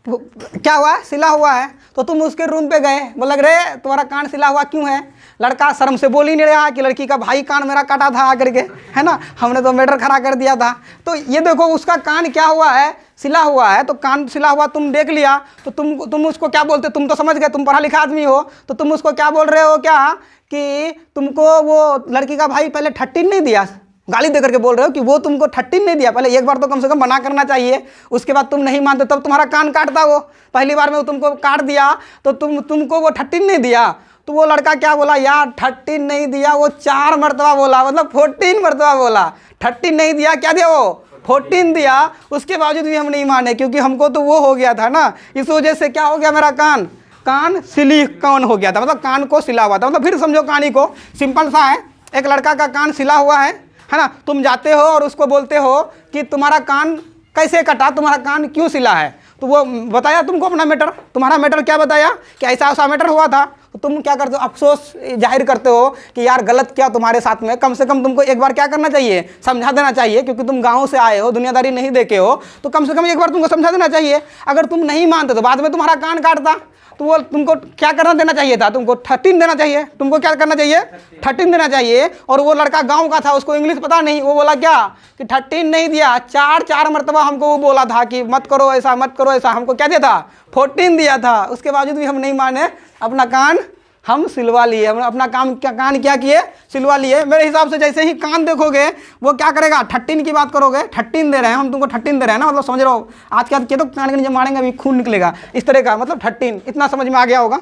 क्या हुआ है, सिला हुआ है। तो तुम उसके रूम पे गए, बोला रे तुम्हारा कान सिला हुआ क्यों है। लड़का शर्म से बोल ही नहीं रहा कि लड़की का भाई कान मेरा काटा था आकर के, है ना, हमने तो मैटर खड़ा कर दिया था। तो ये देखो उसका कान क्या हुआ है, सिला हुआ है। तो कान सिला हुआ तुम देख लिया, तो तुम उसको क्या बोलते, तुम तो समझ गए, तुम पढ़ा लिखा आदमी हो, तो तुम उसको क्या बोल रहे हो, क्या कि तुमको वो लड़की का भाई पहले 13 नहीं दिया, गाली दे करके बोल रहे हो कि वो तुमको 13 नहीं दिया। पहले एक बार तो कम से कम मना करना चाहिए, उसके बाद तुम नहीं मानते तब तुम्हारा कान काटता। वो पहली बार में वो तुमको काट दिया तो तुमको वो 13 नहीं दिया। तो वो लड़का क्या बोला, यार 13 नहीं दिया, वो 4 मरतबा बोला, मतलब 14 मरतबा बोला। 13 नहीं दिया, क्या दिया वो, 14 दिया। उसके बावजूद भी हम नहीं माने, क्योंकि हमको तो वो हो गया था ना। इस वजह से क्या हो गया, मेरा कान सिलिकॉन हो गया था, मतलब कान को सिला हुआ था। मतलब फिर समझो कहानी को, सिंपल सा है, एक लड़का का कान सिला हुआ है ना। तुम जाते हो और उसको बोलते हो कि तुम्हारा कान कैसे कटा, तुम्हारा कान क्यों सिला है। तो वो बताया तुमको अपना मैटर, तुम्हारा मैटर क्या बताया कि ऐसा ऐसा मैटर हुआ था। तो तुम क्या करते हो, अफसोस जाहिर करते हो कि यार गलत क्या तुम्हारे साथ में। कम से कम तुमको एक बार क्या करना चाहिए, समझा देना चाहिए, क्योंकि तुम गांव से आए हो, दुनियादारी नहीं देखे हो, तो कम से कम एक बार तुमको समझा देना चाहिए। अगर तुम नहीं मानते तो बाद में तुम्हारा कान काटता, तो वो तुमको क्या करना देना चाहिए था, तुमको 13 देना चाहिए। तुमको क्या करना चाहिए, 13 देना चाहिए। और वो लड़का गांव का था, उसको इंग्लिश पता नहीं, वो बोला क्या कि 13 नहीं दिया, 4 मरतबा हमको वो बोला था कि मत करो ऐसा, मत करो ऐसा। हमको क्या दिया था, 14 दिया था। उसके बावजूद भी हम नहीं माने, अपना कान हम सिलवा लिए, हम अपना कान क्या किए, सिलवा लिए। मेरे हिसाब से जैसे ही कान देखोगे वो क्या करेगा, 13 की बात करोगे, 13 दे रहे हैं हम तुमको, 13 दे रहे हैं ना, मतलब समझ रहे हो। आज के बाद के तो कान के नीचे मारेंगे अभी खून निकलेगा, इस तरह का, मतलब 13, इतना समझ में आ गया होगा,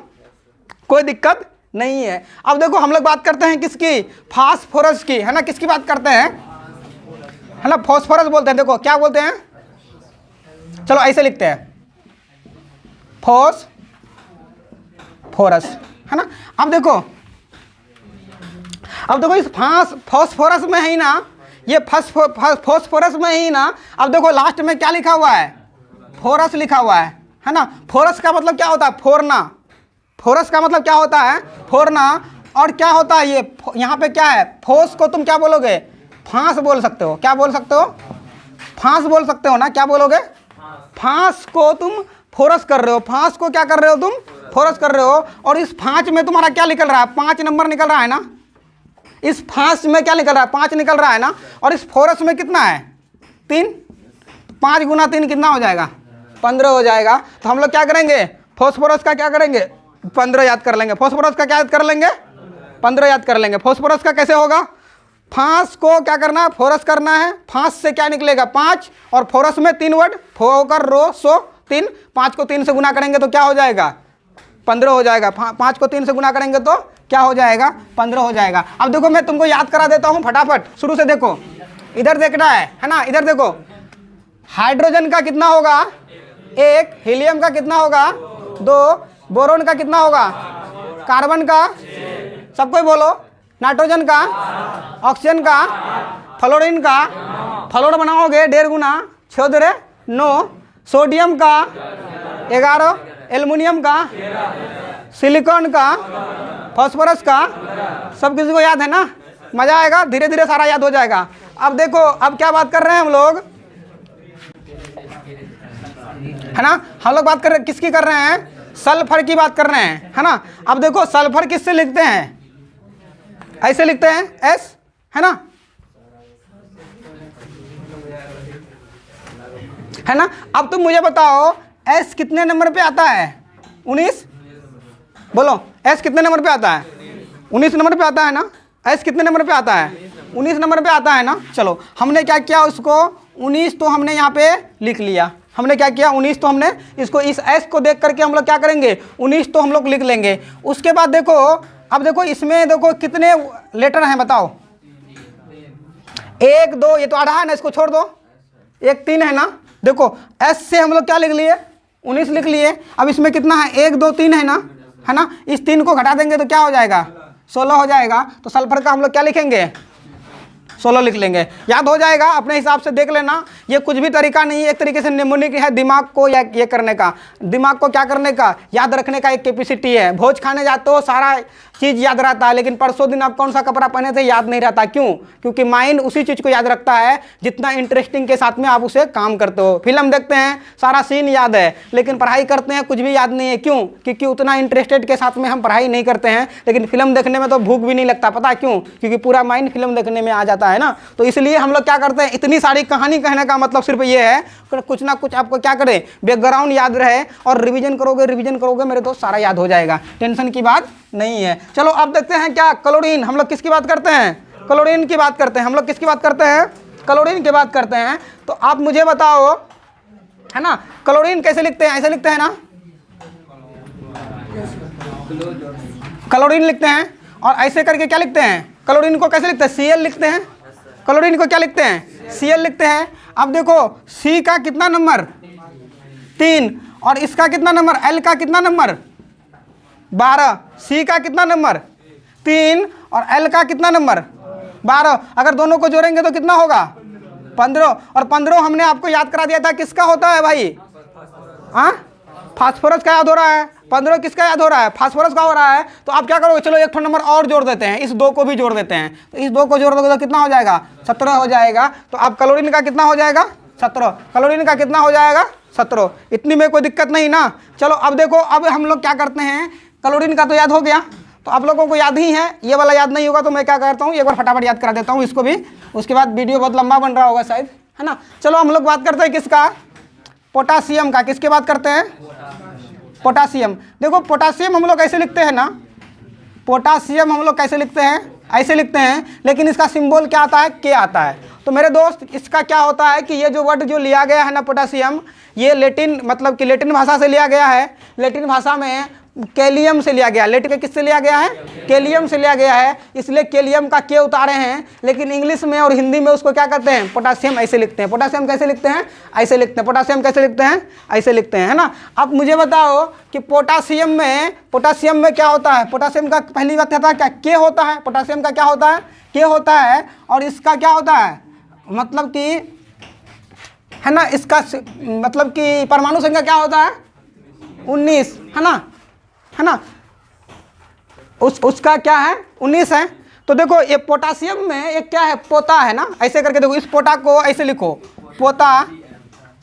कोई दिक्कत नहीं है। अब देखो हम लोग बात करते हैं किसकी, फास्फोरस की, है ना। किसकी बात करते हैं, है ना, फास्फोरस बोलते हैं। देखो क्या बोलते हैं, चलो ऐसे लिखते हैं, फास्फोरस, है ना। अब देखो इस फास्फोरस में ही ना, ये फास्फोरस में ही ना, अब देखो लास्ट में क्या लिखा हुआ है, फोरस लिखा हुआ है ना। फोरस का मतलब क्या होता है, फोड़ना। फोरस का मतलब क्या होता है, फोड़ना। और क्या होता है ये, यहाँ पे क्या है, फोस को तुम क्या बोलोगे, फांस बोल सकते हो। क्या बोल सकते हो, फांस बोल सकते हो ना। क्या बोलोगे, फांस को तुम फोरस कर रहे हो, फांस को क्या कर रहे हो तुम, फोरस कर रहे हो। और इस फांस में तुम्हारा क्या निकल रहा है, 5 नंबर निकल रहा है ना। इस फांस में क्या निकल रहा है, 5 निकल रहा है ना। और इस फोरस में कितना है, 3, 5 गुना 3 कितना हो जाएगा, 15 हो जाएगा। तो हम लोग क्या करेंगे, फास्फोरस का क्या करेंगे, 15 याद कर लेंगे। फास्फोरस का क्या याद कर लेंगे, 15 याद कर लेंगे। फास्फोरस का कैसे होगा, फांस को क्या करना है, फोरस करना है। फांस से क्या निकलेगा 5, और फोरस में 3 वर्ड, फोकर रो सो 3, 5 को 3 से गुना करेंगे तो क्या हो जाएगा 15 हो जाएगा। 5 को 3 से गुना करेंगे तो क्या हो जाएगा 15 हो जाएगा। अब देखो मैं तुमको याद करा देता हूँ फटाफट, शुरू से देखो, इधर देखना है ना, इधर देखो, हाइड्रोजन का कितना होगा 1, हीलियम का कितना होगा 2, बोरोन का कितना होगा, कार्बन का, सब कोई बोलो, नाइट्रोजन का, ऑक्सीजन का, फ्लोरीन का, फ्लोर बनाओगे 1.5 गुना, 6 दूरे 9, सोडियम का 11, एल्युमिनियम का, सिलिकॉन का, फास्फोरस का, सब किसी को याद है ना, मजा आएगा, धीरे धीरे सारा याद हो जाएगा। अब देखो अब क्या बात कर रहे हैं हम लोग, है ना, हम लोग बात कर रहे हैं किसकी कर रहे हैं, सल्फर की बात कर रहे हैं, है ना। अब देखो सल्फर किससे लिखते हैं, ऐसे लिखते हैं एस, है ना, है ना। अब तुम मुझे बताओ एस कितने नंबर पे आता है, 19, बोलो एस कितने नंबर पे आता है, 19 नंबर पे आता है ना। एस कितने नंबर पे आता है, 19 नंबर पे आता है ना। चलो हमने क्या किया, उसको 19 तो हमने यहाँ पे लिख लिया, हमने क्या किया 19 तो हमने इसको, इस एस को देख करके हम लोग क्या करेंगे 19 तो हम लोग लिख लेंगे। उसके बाद देखो, अब देखो इसमें देखो कितने लेटर हैं बताओ, 1 2, ये तो आधा है ना, इसको छोड़ दो, 1 3 है ना। देखो एस से हम लोग क्या लिख लिए 19 लिख लिए। अब इसमें कितना है 1 2 3 है ना, है ना, इस 3 को घटा देंगे तो क्या हो जाएगा 16 हो जाएगा। तो सल्फर का हम लोग क्या लिखेंगे 16 लिख लेंगे, याद हो जाएगा, अपने हिसाब से देख लेना। ये कुछ भी तरीका नहीं है, एक तरीके से निमोनिक है दिमाग को या ये करने का, दिमाग को क्या करने का, याद रखने का एक कैपेसिटी है। भोज खाने जाते हो सारा चीज़ याद रहता है, लेकिन परसों दिन आप कौन सा कपड़ा पहने थे याद नहीं रहता, क्यों, क्योंकि माइंड उसी चीज़ को याद रखता है जितना इंटरेस्टिंग के साथ में आप उसे काम करते हो। फिल्म देखते हैं सारा सीन याद है, लेकिन पढ़ाई करते हैं कुछ भी याद नहीं है, क्यों, क्योंकि उतना इंटरेस्टेड के साथ में हम पढ़ाई नहीं करते हैं। लेकिन फिल्म देखने में तो भूख भी नहीं लगता, पता क्यों, क्योंकि पूरा माइंड फिल्म देखने में आ जाता है ना। तो इसलिए हम लोग क्या करते हैं, इतनी सारी कहानी कहने का मतलब सिर्फ ये है कि कुछ ना कुछ आपको क्या करें, बैकग्राउंड याद रहे, और रिवीजन करोगे मेरे दोस्त सारा याद हो जाएगा, टेंशन की बात नहीं है। चलो अब देखते हैं क्या, क्लोरीन, हम लोग किसकी बात करते हैं, क्लोरीन की बात करते हैं, हम लोग किसकी बात करते हैं, क्लोरीन की बात करते हैं। तो आप मुझे बताओ, है ना, क्लोरीन कैसे लिखते हैं, ऐसे लिखते हैं ना, क्लोरीन लिखते हैं, और ऐसे करके क्या लिखते हैं, क्लोरीन को कैसे लिखते हैं, Cl लिखते हैं, क्लोरीन को क्या लिखते हैं Cl लिखते हैं। अब देखो C का कितना नंबर 3, और इसका कितना नंबर, L का कितना नंबर 12, C का कितना नंबर 3 और L का कितना नंबर 12। अगर दोनों को जोड़ेंगे तो कितना होगा 15, और 15 हमने आपको याद करा दिया था किसका होता है भाई, हाँ फास्फोरस का याद हो रहा है, 15 किसका याद हो रहा है, फास्फोरस का हो रहा है। तो आप क्या करोगे, चलो एक नंबर और जोड़ देते हैं, इस 2 को भी जोड़ देते हैं, तो इस 2 को जोड़ दोगे तो कितना हो जाएगा 17 हो जाएगा। तो अब क्लोरीन का कितना हो जाएगा 17, क्लोरीन का कितना हो जाएगा 17, इतनी में कोई दिक्कत नहीं ना। चलो अब देखो, अब हम लोग क्या करते हैं, क्लोरीन का तो याद हो गया, तो आप लोगों को याद ही है, ये वाला याद नहीं होगा तो मैं क्या करता हूँ एक बार फटाफट याद करा देता हूँ इसको भी, उसके बाद वीडियो बहुत लंबा बन रहा होगा शायद, है ना। चलो हम लोग बात करते हैं किसका, पोटासियम का, किसकी बात करते हैं, पोटासियम। देखो पोटासियम हम लोग ऐसे लिखते हैं ना, पोटासियम हम लोग कैसे लिखते हैं, ऐसे लिखते हैं, लेकिन इसका सिंबल क्या आता है, के आता है। तो मेरे दोस्त इसका क्या होता है कि ये जो वर्ड जो लिया गया है ना पोटासियम, ये लेटिन मतलब कि लेटिन भाषा से लिया गया है, लेटिन भाषा में कैलियम से लिया गया, लेट के किससे लिया गया है, कैलियम से लिया गया है, इसलिए कैलियम का के उतारे हैं। लेकिन इंग्लिश में और हिंदी में उसको क्या कहते हैं, पोटासियम ऐसे लिखते हैं। पोटासियम कैसे लिखते हैं, ऐसे लिखते हैं। पोटासियम कैसे लिखते हैं, ऐसे लिखते हैं, है ना। अब मुझे बताओ कि पोटासियम में क्या होता है, पोटासियम का पहली बात था क्या, के होता है, पोटासियम का क्या होता है, के होता है, और इसका क्या होता है, मतलब कि है ना, इसका मतलब कि परमाणु संख्या क्या होता है 19, है ना, है ना, उसका क्या है 19 है। तो देखो ये पोटासियम में एक क्या है, पोता है ना, ऐसे करके देखो, इस पोटा को ऐसे लिखो, पोता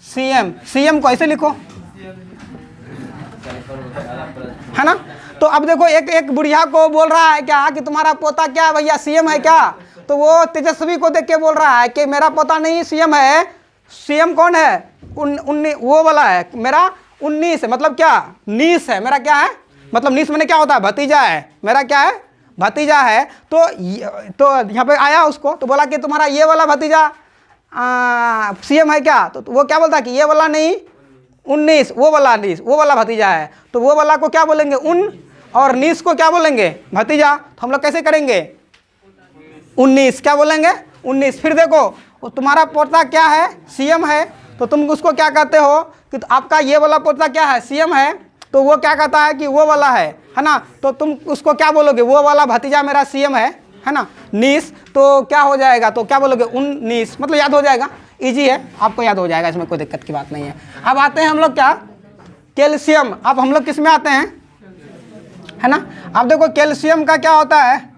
सीएम को ऐसे लिखो, है ना। तो अब देखो एक बुढ़िया को बोल रहा है क्या कि तुम्हारा पोता क्या भैया सीएम है क्या, तो वो तेजस्वी को देख के बोल रहा है कि मेरा पोता नहीं सीएम है। सीएम कौन है, वो वाला है, मेरा 19 है, मतलब क्या नीस है, मेरा क्या है, मतलब नीस मैंने क्या होता है, भतीजा है, मेरा क्या है भतीजा है तो यहाँ पे आया उसको तो बोला कि तुम्हारा ये वाला भतीजा सीएम है क्या, तो वो क्या बोलता है कि ये वाला नहीं 19, वो वाला भतीजा है, तो वो वाला को क्या बोलेंगे उन, और 19 को क्या बोलेंगे भतीजा। तो हम लोग कैसे करेंगे 19 क्या बोलेंगे 19। फिर देखो तुम्हारा पोता क्या है सीएम है, तो तुम उसको क्या कहते हो कि तो आपका ये वाला पोता क्या है सीएम है, तो वो क्या कहता है कि वो वाला है ना, तो तुम उसको क्या बोलोगे वो वाला भतीजा मेरा सीएम है ना 19, तो क्या हो जाएगा, तो क्या बोलोगे 19, मतलब याद हो जाएगा, इजी है आपको याद हो जाएगा, इसमें कोई दिक्कत की बात नहीं है। अब आते हैं हम लोग क्या कैल्शियम। अब हम लोग किस में आते हैं है ना। अब देखो कैल्शियम का क्या होता है,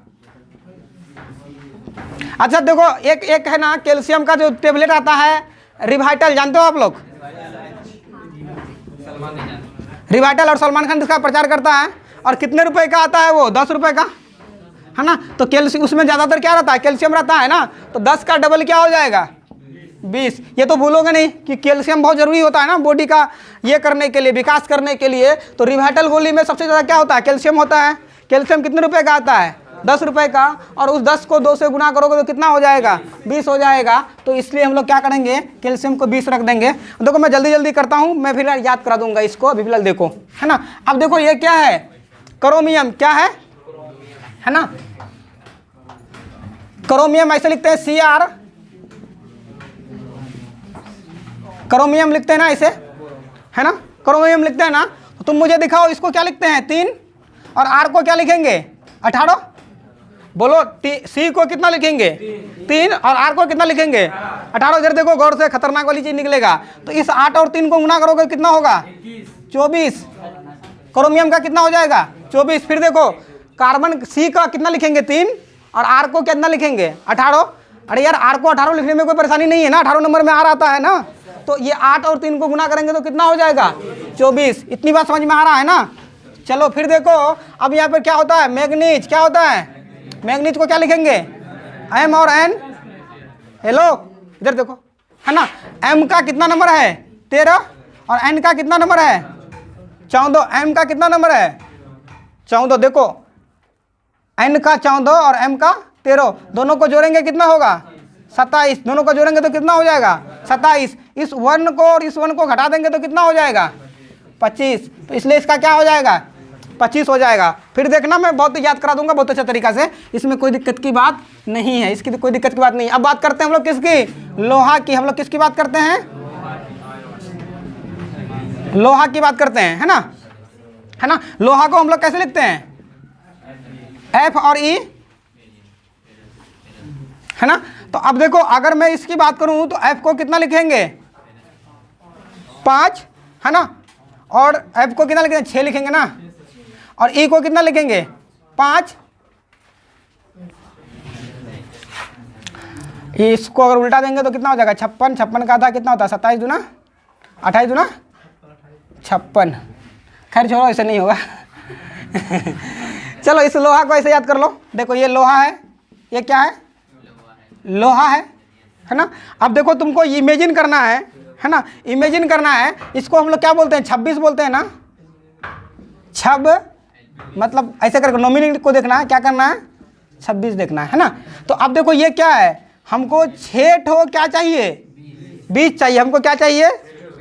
अच्छा देखो एक है ना कैल्शियम का जो टेबलेट आता है रिवाइटल, जानते हो आप लोग, रिवाइटल और सलमान खान इसका प्रचार करता है, और कितने रुपए का आता है वो 10 रुपए का है ना। तो कैल्शियम उसमें ज़्यादातर क्या रहता है कैल्शियम रहता है ना, तो 10 का डबल क्या हो जाएगा 20। ये तो भूलोगे नहीं कि कैल्शियम बहुत जरूरी होता है ना बॉडी का ये करने के लिए, विकास करने के लिए। तो रिवाइटल गोली में सबसे ज़्यादा क्या होता है कैल्शियम होता है। कैल्शियम कितने रुपए का आता है 10 रुपए का, और उस 10 को 2 से गुना करोगे तो कितना हो जाएगा 20 हो जाएगा। तो इसलिए हम लोग क्या करेंगे कैल्शियम को 20 रख देंगे। देखो मैं जल्दी जल्दी करता हूँ, मैं फिलहाल याद करा दूंगा इसको, अभी फिलहाल देखो है ना। अब देखो ये क्या है क्रोमियम, क्या है ना, क्रोमियम ऐसे लिखते हैं CR, क्रोमियम लिखते हैं ना इसे है ना, क्रोमियम लिखते हैं ना। तो तुम मुझे दिखाओ इसको क्या लिखते हैं 3, और R को क्या लिखेंगे 18। बोलो C को कितना लिखेंगे 3, और R को कितना लिखेंगे 18। इधर देखो गौर से, खतरनाक वाली चीज निकलेगा। तो इस 8 और 3 को गुना करोगे कितना होगा 24। क्रोमियम का कितना हो जाएगा 24। फिर देखो कार्बन C का कितना लिखेंगे 3, और R को कितना लिखेंगे 18। अरे यार R को 18 लिखने में कोई परेशानी नहीं है ना, 18 नंबर में R आता है ना। तो ये 8 और 3 को गुना करेंगे तो कितना हो जाएगा 24। इतनी बात समझ में आ रहा है ना। चलो फिर देखो अब यहाँ पर क्या होता है मैग्नीज, क्या होता है मैग्नीज को क्या लिखेंगे M और N। हेलो इधर देखो है ना, M का कितना नंबर है 13, और N का कितना नंबर है 14। M का कितना नंबर है 14, देखो N का 14 और M का 13, दोनों को जोड़ेंगे कितना होगा 27। दोनों को जोड़ेंगे तो कितना हो जाएगा 27। इस 1 को और इस 1 को घटा देंगे तो कितना हो जाएगा 25। तो इसलिए इसका क्या हो जाएगा 25 हो जाएगा। फिर देखना मैं बहुत याद करा दूंगा बहुत अच्छा तरीका से, इसमें कोई दिक्कत की बात नहीं है, इसकी कोई दिक्कत की बात नहीं है। अब बात करते हैं हम लोग किसकी, लोहा की। हम लोग किसकी बात करते हैं लोहा की बात करते हैं है ना। लोहा को हम लोग कैसे लिखते हैं F और E है ना। तो अब देखो अगर मैं इसकी बात करूं तो F को कितना लिखेंगे 5 है ना, और F को कितना लिखेंगे 6 लिखेंगे ना, और E को कितना लिखेंगे 5। इसको अगर उल्टा देंगे तो कितना हो जाएगा 56। 56 का आधा कितना होता है 27 दूना 28 दूना 56। खैर छोड़ो ऐसे नहीं होगा चलो इस लोहा को ऐसे याद कर लो। देखो ये लोहा है, ये क्या है लोहा है ना। अब देखो तुमको इमेजिन करना है ना, इमेजिन करना है। इसको हम लोग क्या बोलते हैं 26 बोलते हैं ना, छब मतलब ऐसे करके नॉमिनी को देखना है, क्या करना है 26 देखना है ना। तो अब देखो ये क्या है, हमको 6 ठो क्या चाहिए 20 चाहिए, हमको क्या चाहिए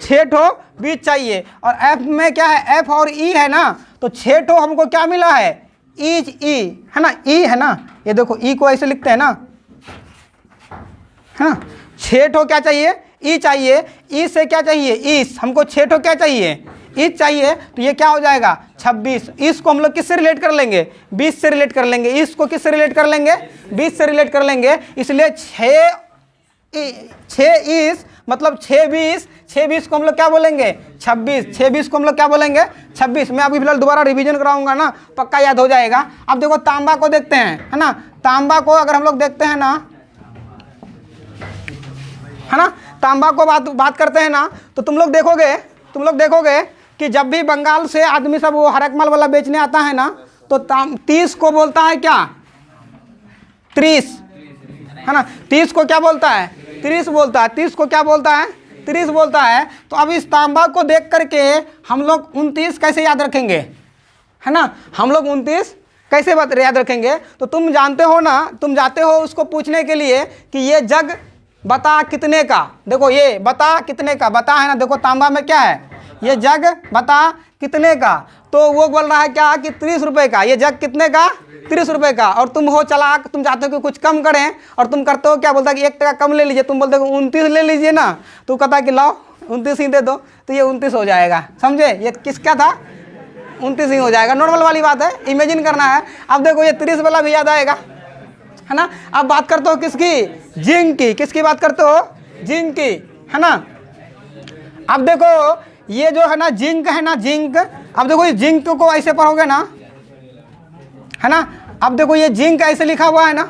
6 ठो 20 चाहिए। और F में क्या है F और E है ना, तो 6 ठो हमको क्या मिला है ईच E है ना, E है ना। ये देखो E को ऐसे लिखते हैं ना है ना। 6 ठो क्या चाहिए E चाहिए, E से क्या चाहिए ईस, हमको 6 ठो क्या चाहिए ईच चाहिए। तो ये क्या हो जाएगा 26। इसको हम लोग किससे रिलेट कर लेंगे 20 से रिलेट कर लेंगे। इसको किससे रिलेट कर लेंगे 20 से रिलेट कर लेंगे। इसलिए 6 ईस मतलब 6 20 को हम लोग क्या बोलेंगे 26। 6 20 को हम लोग क्या बोलेंगे 26। मैं अभी फिलहाल दोबारा रिवीजन कराऊंगा ना, पक्का याद हो जाएगा। अब देखो तांबा को देखते हैं है ना। तांबा को अगर हम लोग देखते हैं ना है ना, तांबा को बात करते हैं ना, तो तुम लोग देखोगे कि जब भी बंगाल से आदमी सब वो हरक माल वाला बेचने आता है ना, तो 30 को बोलता है क्या 30 है ना। 30 को क्या बोलता है 30 बोलता है। 30 को क्या बोलता है 30 बोलता है। तो अब इस तांबा को देख करके हम लोग 29 कैसे याद रखेंगे है ना। हम लोग 29 कैसे बात याद रखेंगे? तो तुम जानते हो ना, तुम जाते हो उसको पूछने के लिए कि ये जग बता कितने का। देखो ये बता कितने का, बता है ना, देखो तांबा में क्या है, ये जग बता कितने का। तो वो बोल रहा है क्या कि 30 रुपये का। ये जग कितने का? 30 रुपये का। और तुम हो चालाक, तुम चाहते हो कि कुछ कम करें, और तुम करते हो क्या, बोलता है कि 1 टका कम ले लीजिए। तुम बोलते हो 29 ले लीजिए ना, तो कहता है कि लाओ 29 ही दे दो, तो ये 29 हो जाएगा। समझे? ये किसका था? 29 ही हो जाएगा। नॉर्मल वाली बात है, इमेजिन करना है। अब देखो ये 30 वाला भी याद आएगा, है ना। अब बात करते हो किसकी? जिंक की। किसकी बात करते हो? जिंक की, है ना। अब देखो ये जो है ना जिंक है ना, जिंक। अब देखो ये जिंक को ऐसे पढ़ोगे ना, है ना। अब देखो ये जिंक ऐसे लिखा हुआ है ना,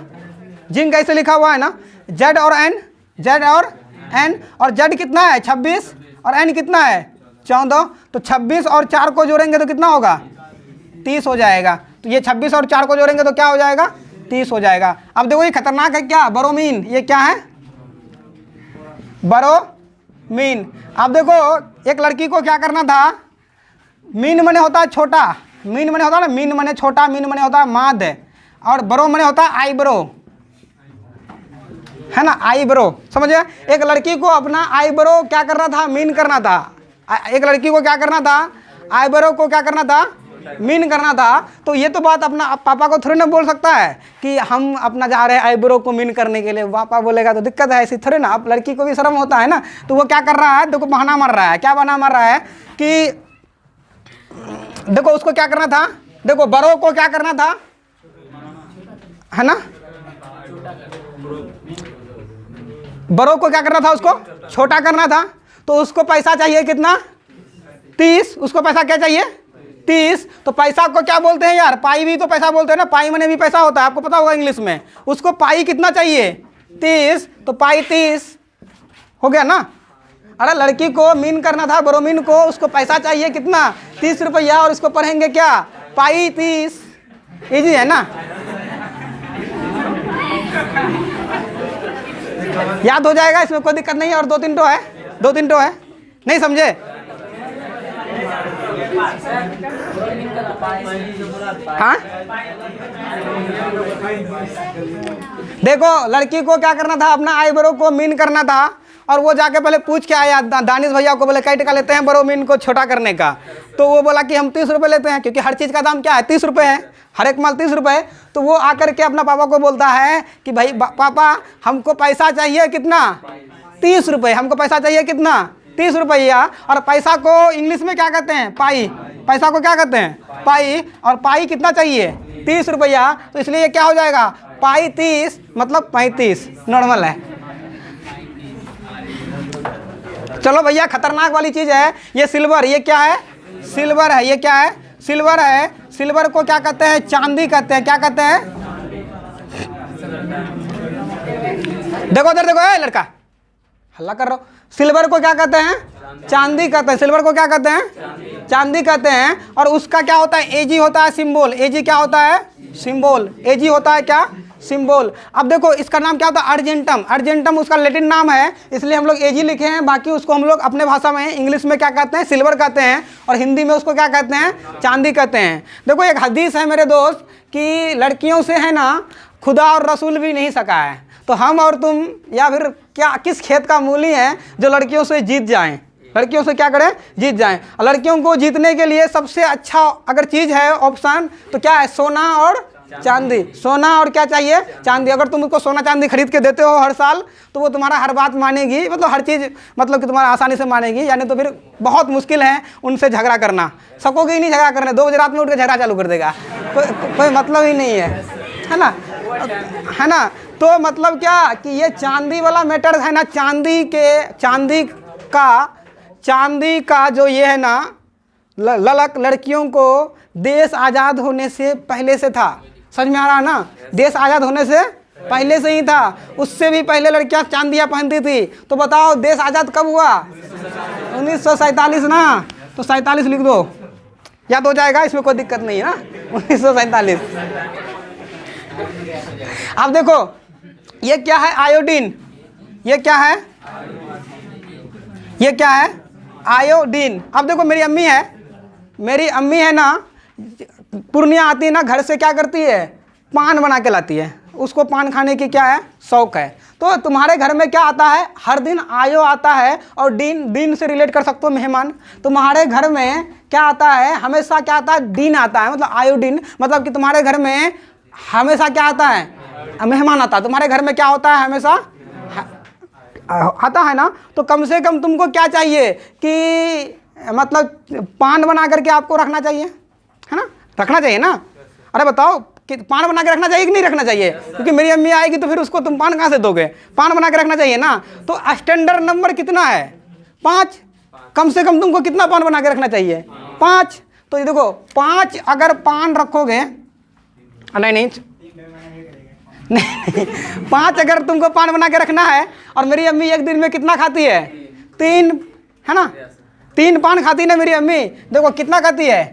जिंक ऐसे लिखा हुआ है ना, जेड और एन, जेड और एन। और जेड कितना है? 26, और एन कितना है? 14। तो 26 और 4 को जोड़ेंगे तो कितना होगा? 30 हो जाएगा। तो ये 26 और 4 को जोड़ेंगे तो क्या हो जाएगा? 30 हो जाएगा। अब देखो ये खतरनाक है क्या? बोरोमीन। ये क्या है? बोरोमीन। अब देखो एक लड़की को क्या करना था? मीन मने होता है छोटा, मीन मने होता है ना, मीन मने छोटा, मीन मने होता है माद, और ब्रो मने होता है आईब्रो, है ना, आईब्रो। समझे? एक लड़की को अपना आईब्रो क्या करना था? मीन करना था। एक लड़की को क्या करना था? आईब्रो को क्या करना था? मीन करना था। तो ये तो बात अपना पापा को थोड़ी ना बोल सकता है कि हम अपना जा रहे हैं आईब्रो को मीन करने के लिए। पापा बोलेगा तो दिक्कत है, ऐसी थोड़ी ना। अब लड़की को भी शर्म होता है ना। तो वो क्या कर रहा है? देखो बहाना मार रहा है। क्या बहाना मार रहा है कि देखो उसको क्या करना था, देखो बड़ों को क्या करना था, है ना, बड़ों को क्या करना था? उसको छोटा करना था। तो उसको पैसा चाहिए कितना? 30। उसको पैसा क्या चाहिए? 30। तो पैसा को क्या बोलते हैं यार? पाई भी तो पैसा बोलते हैं ना, पाई मने भी पैसा होता है, आपको पता होगा इंग्लिश में। उसको पाई कितना चाहिए? 30। तो पाई 30 हो गया ना। अरे लड़की को मीन करना था, बोरोमीन को, उसको पैसा चाहिए कितना? 30 रुपया। और इसको पढ़ेंगे क्या? पाई 30। इजी है ना, याद हो जाएगा, इसमें कोई दिक्कत नहीं है। और 2-3 टो है, 2-3 टो है, नहीं समझे? हाँ देखो लड़की को क्या करना था? अपना आईब्रो को मीन करना था। और वो जाके पहले पूछ के आया दानिश भैया को, बोले कई टका लेते हैं बोरोमीन को छोटा करने का? तो वो बोला कि हम 30 रुपये लेते हैं, क्योंकि हर चीज़ का दाम क्या है? 30 रुपये है, हर एक माल 30 रुपये। तो वो आकर के अपना पापा को बोलता है कि भाई पापा हमको पैसा चाहिए कितना? 30 रुपये। हमको पैसा चाहिए कितना? 30 रुपया। और पैसा को इंग्लिश में क्या कहते हैं? पाई। पैसा को क्या कहते हैं? पाई। और पाई कितना चाहिए? 30 रुपया। तो इसलिए क्या हो जाएगा? पाई 30 मतलब 35। नॉर्मल है। चलो भैया खतरनाक वाली चीज है ये सिल्वर। ये क्या है? सिल्वर है। ये क्या है? सिल्वर है। सिल्वर को क्या कहते हैं? चांदी कहते हैं। क्या कहते हैं? देखो उधर देखो, लड़का हल्ला कर रहा हो। सिल्वर को क्या कहते हैं? चांदी कहते हैं। सिल्वर को क्या कहते हैं? चांदी कहते हैं। और उसका क्या होता है? एजी होता है सिंबल। एजी क्या होता है? सिंबल। एजी होता है क्या? सिंबल। अब देखो इसका नाम क्या होता है? अर्जेंटम। अर्जेंटम उसका लैटिन नाम है, इसलिए हम लोग एजी लिखे हैं। बाकी उसको हम लोग अपने भाषा में इंग्लिश में क्या कहते हैं? सिल्वर कहते हैं। और हिंदी में उसको क्या कहते हैं? चांदी कहते हैं। देखो एक हदीस है मेरे दोस्त कि लड़कियों से है ना खुदा और रसूल भी नहीं सका है। तो हम और तुम या फिर क्या किस खेत का मूली है जो लड़कियों से जीत जाएं? लड़कियों से क्या करें? जीत जाएं। लड़कियों को जीतने के लिए सबसे अच्छा अगर चीज़ है ऑप्शन तो क्या है? सोना और चांदी। सोना और क्या चाहिए? चांदी। अगर तुम उसको सोना चांदी खरीद के देते हो हर साल तो वो तुम्हारा हर बात मानेगी, मतलब हर चीज़ मतलब कि तुम्हारा आसानी से मानेगी। यानी तो फिर बहुत मुश्किल है उनसे झगड़ा करना। सकोगे ही नहीं झगड़ा करने। 2 बजे रात में उठ के झगड़ा चालू कर देगा, कोई मतलब ही नहीं है ना, है ना। तो मतलब क्या कि ये चांदी वाला मैटर है ना, चांदी का जो ये है ना ललक लड़कियों को देश आज़ाद होने से पहले से था। समझ में आ रहा है ना? देश आज़ाद होने से पहले से ही था। उससे भी पहले लड़कियां चांदियाँ पहनती थी। तो बताओ देश आज़ाद कब हुआ? 1947 ना। तो 47 लिख दो, याद हो जाएगा, इसमें कोई दिक्कत नहीं है ना। 1947। अब देखो ये क्या है? आयोडीन। ये क्या है? ये क्या है? आयोडीन। अब देखो मेरी अम्मी है ना, पूर्णिया आती है ना, घर से क्या करती है, पान बना के लाती है, उसको पान खाने की क्या है, शौक है। तो तुम्हारे घर में क्या आता है, हर दिन आयो आता है, और दिन से रिलेट कर सकते हो मेहमान। तुम्हारे घर में क्या आता है, हमेशा क्या आता है, दिन आता है, मतलब आयोडीन, मतलब कि तुम्हारे घर में हमेशा क्या आता है, मेहमान आता है। तुम्हारे घर में क्या होता है, हमेशा आता है ना। तो कम से कम तुमको क्या चाहिए कि मतलब पान बना करके आपको रखना चाहिए, है ना, रखना चाहिए ना। अरे बताओ कि पान बना के रखना चाहिए कि नहीं रखना चाहिए, क्योंकि मेरी अम्मी आएगी तो फिर उसको तुम पान कहाँ से दोगे, पान बना के रखना चाहिए ना। तो स्टैंडर्ड नंबर कितना है, 5। कम से कम तुमको कितना पान बना के रखना चाहिए, 5। तो ये देखो 5 अगर पान रखोगे, नहीं 5 अगर तुमको पान बना के रखना है, और मेरी अम्मी एक दिन में कितना खाती है, 3, है ना, 3 पान खाती है ना मेरी अम्मी। देखो कितना खाती है,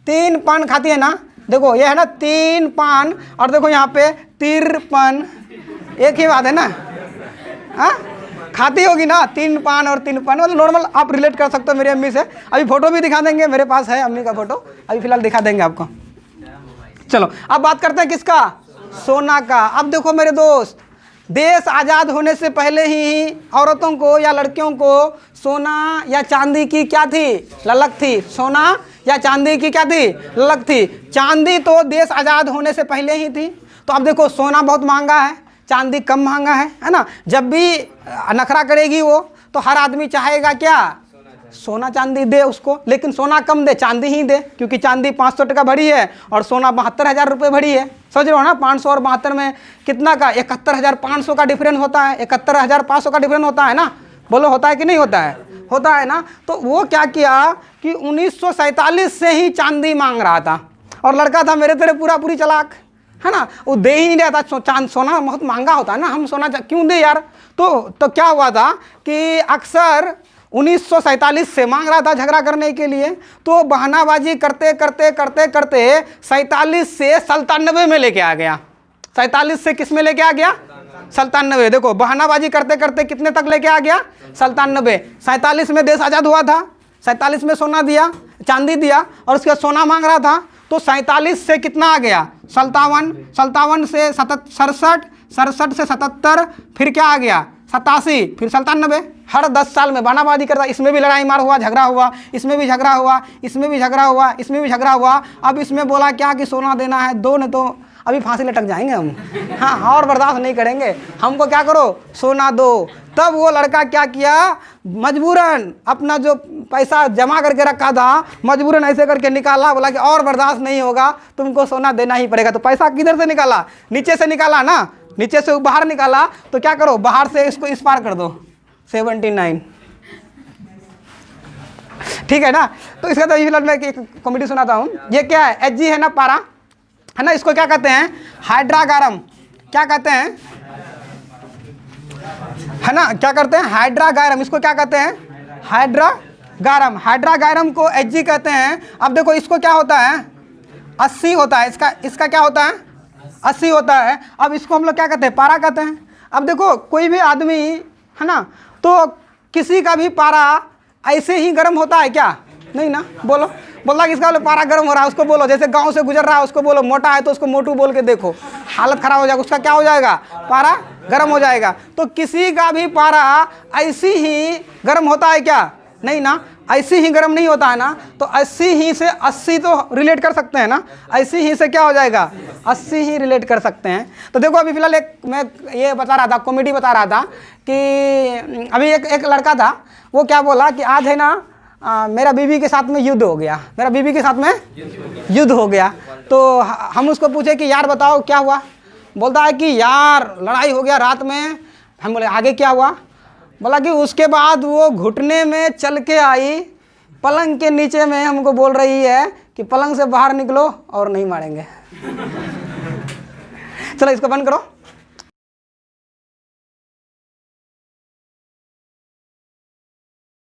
3 पान खाती है ना। देखो ये है ना 3 पान, और देखो यहाँ पे 53, एक ही बात है ना, हाँ खाती होगी ना, 3 पान और 3 पान, मतलब नॉर्मल आप रिलेट कर सकते हो मेरी अम्मी से। अभी फोटो भी दिखा देंगे, मेरे पास है अम्मी का फोटो, अभी फिलहाल दिखा देंगे आपको। चलो अब बात करते हैं किसका, सोना का। अब देखो मेरे दोस्त, देश आज़ाद होने से पहले ही औरतों को या लड़कियों को सोना या चांदी की क्या थी, ललक थी। सोना या चांदी की क्या थी, ललक थी। चांदी तो देश आज़ाद होने से पहले ही थी। तो अब देखो सोना बहुत महंगा है, चांदी कम महंगा है ना। जब भी नखरा करेगी वो, तो हर आदमी चाहेगा क्या, सोना चांदी दे उसको, लेकिन सोना कम दे, चांदी ही दे, क्योंकि चांदी 500 टका भरी है और सोना 72,000 रुपये भरी है। समझ रहे हो ना, 500 और 72 में कितना का, 71,500 का डिफरेंस होता है, 71,500 का डिफरेंस होता है ना। बोलो होता है कि नहीं होता है, होता है ना। तो वो क्या किया कि 1947 से ही चांदी मांग रहा था, और लड़का था मेरे तेरे पूरी चलाक, है ना, वो दे ही नहीं रहा था। सोना बहुत महंगा होता है ना, हम सोना क्यों दे यार। तो क्या हुआ था कि अक्सर 1947 से मांग रहा था झगड़ा करने के लिए, तो बहानाबाजी करते करते करते करते 47 से 97 में लेके आ गया। 47 से किस में लेके आ गया, 97। देखो बहानाबाजी करते करते कितने तक लेके आ गया, 97। 47 में देश आज़ाद हुआ था, 47 में सोना दिया, चांदी दिया, और उसके बाद सोना मांग रहा था। तो 47 से कितना आ गया, 57, 57 से 67, 67 से 77, फिर क्या आ गया 87, फिर 97। हर 10 साल में बहानाबाजी करता, इसमें भी लड़ाई मार हुआ, झगड़ा हुआ, इसमें भी झगड़ा हुआ, इसमें भी झगड़ा हुआ, इसमें भी झगड़ा हुआ। अब इसमें बोला क्या कि सोना देना है, दो, नहीं तो अभी फांसी लटक जाएंगे हम, हाँ और बर्दाश्त नहीं करेंगे, हमको क्या करो सोना दो। तब वो लड़का क्या किया, मजबूरन अपना जो पैसा जमा करके रखा था मजबूरन ऐसे करके निकाला, बोला कि और बर्दाश्त नहीं होगा, तुमको सोना देना ही पड़ेगा। तो पैसा किधर से निकाला, नीचे से निकाला ना, नीचे से बाहर निकाला। तो क्या करो, बाहर से इसको इस पार कर दो, 79, ठीक है ना। तो इसका तो फिलहाल मैं एक कॉमेडी सुनाता हूँ। ये क्या है, Hg है ना, पारा है ना, इसको क्या कहते हैं, हाइड्रागारम। क्या कहते हैं, है ना, क्या करते हैं, हाइड्रागारम। इसको क्या कहते हैं, हाइड्रागारम। हाइड्रागारम को Hg कहते हैं। अब देखो इसको क्या होता है, 80 होता है, इसका क्या होता है, 80 होता है। अब इसको हम लोग क्या कहते हैं, पारा कहते हैं। अब देखो कोई भी आदमी है ना, तो किसी का भी पारा ऐसे ही गर्म होता है क्या, नहीं ना। बोलो, बोला कि इसका पारा गर्म हो रहा है, उसको बोलो, जैसे गांव से गुजर रहा है उसको बोलो, मोटा है तो उसको मोटू बोल के देखो, हालत खराब हो जाएगा, उसका क्या हो जाएगा, पारा गर्म हो जाएगा। तो किसी का भी पारा ऐसी ही गर्म होता है क्या, नहीं ना, ऐसी ही गर्म नहीं होता है ना। तो 80 ही से 80 तो रिलेट कर सकते हैं ना, 80 ही से क्या हो जाएगा, 80 ही रिलेट कर सकते हैं। तो देखो अभी फिलहाल एक मैं ये बता रहा था, कॉमेडी बता रहा था कि अभी एक लड़का था, वो क्या बोला कि आज है ना मेरा बीवी के साथ में युद्ध हो गया, मेरा बीवी के साथ में युद्ध हो गया। तो हम उसको पूछे कि यार बताओ क्या हुआ, बोलता है कि यार लड़ाई हो गया रात में। हम बोले आगे क्या हुआ, बोला कि उसके बाद वो घुटने में चल के आई, पलंग के नीचे में हमको बोल रही है कि पलंग से बाहर निकलो और नहीं मारेंगे। चलो इसको बंद करो।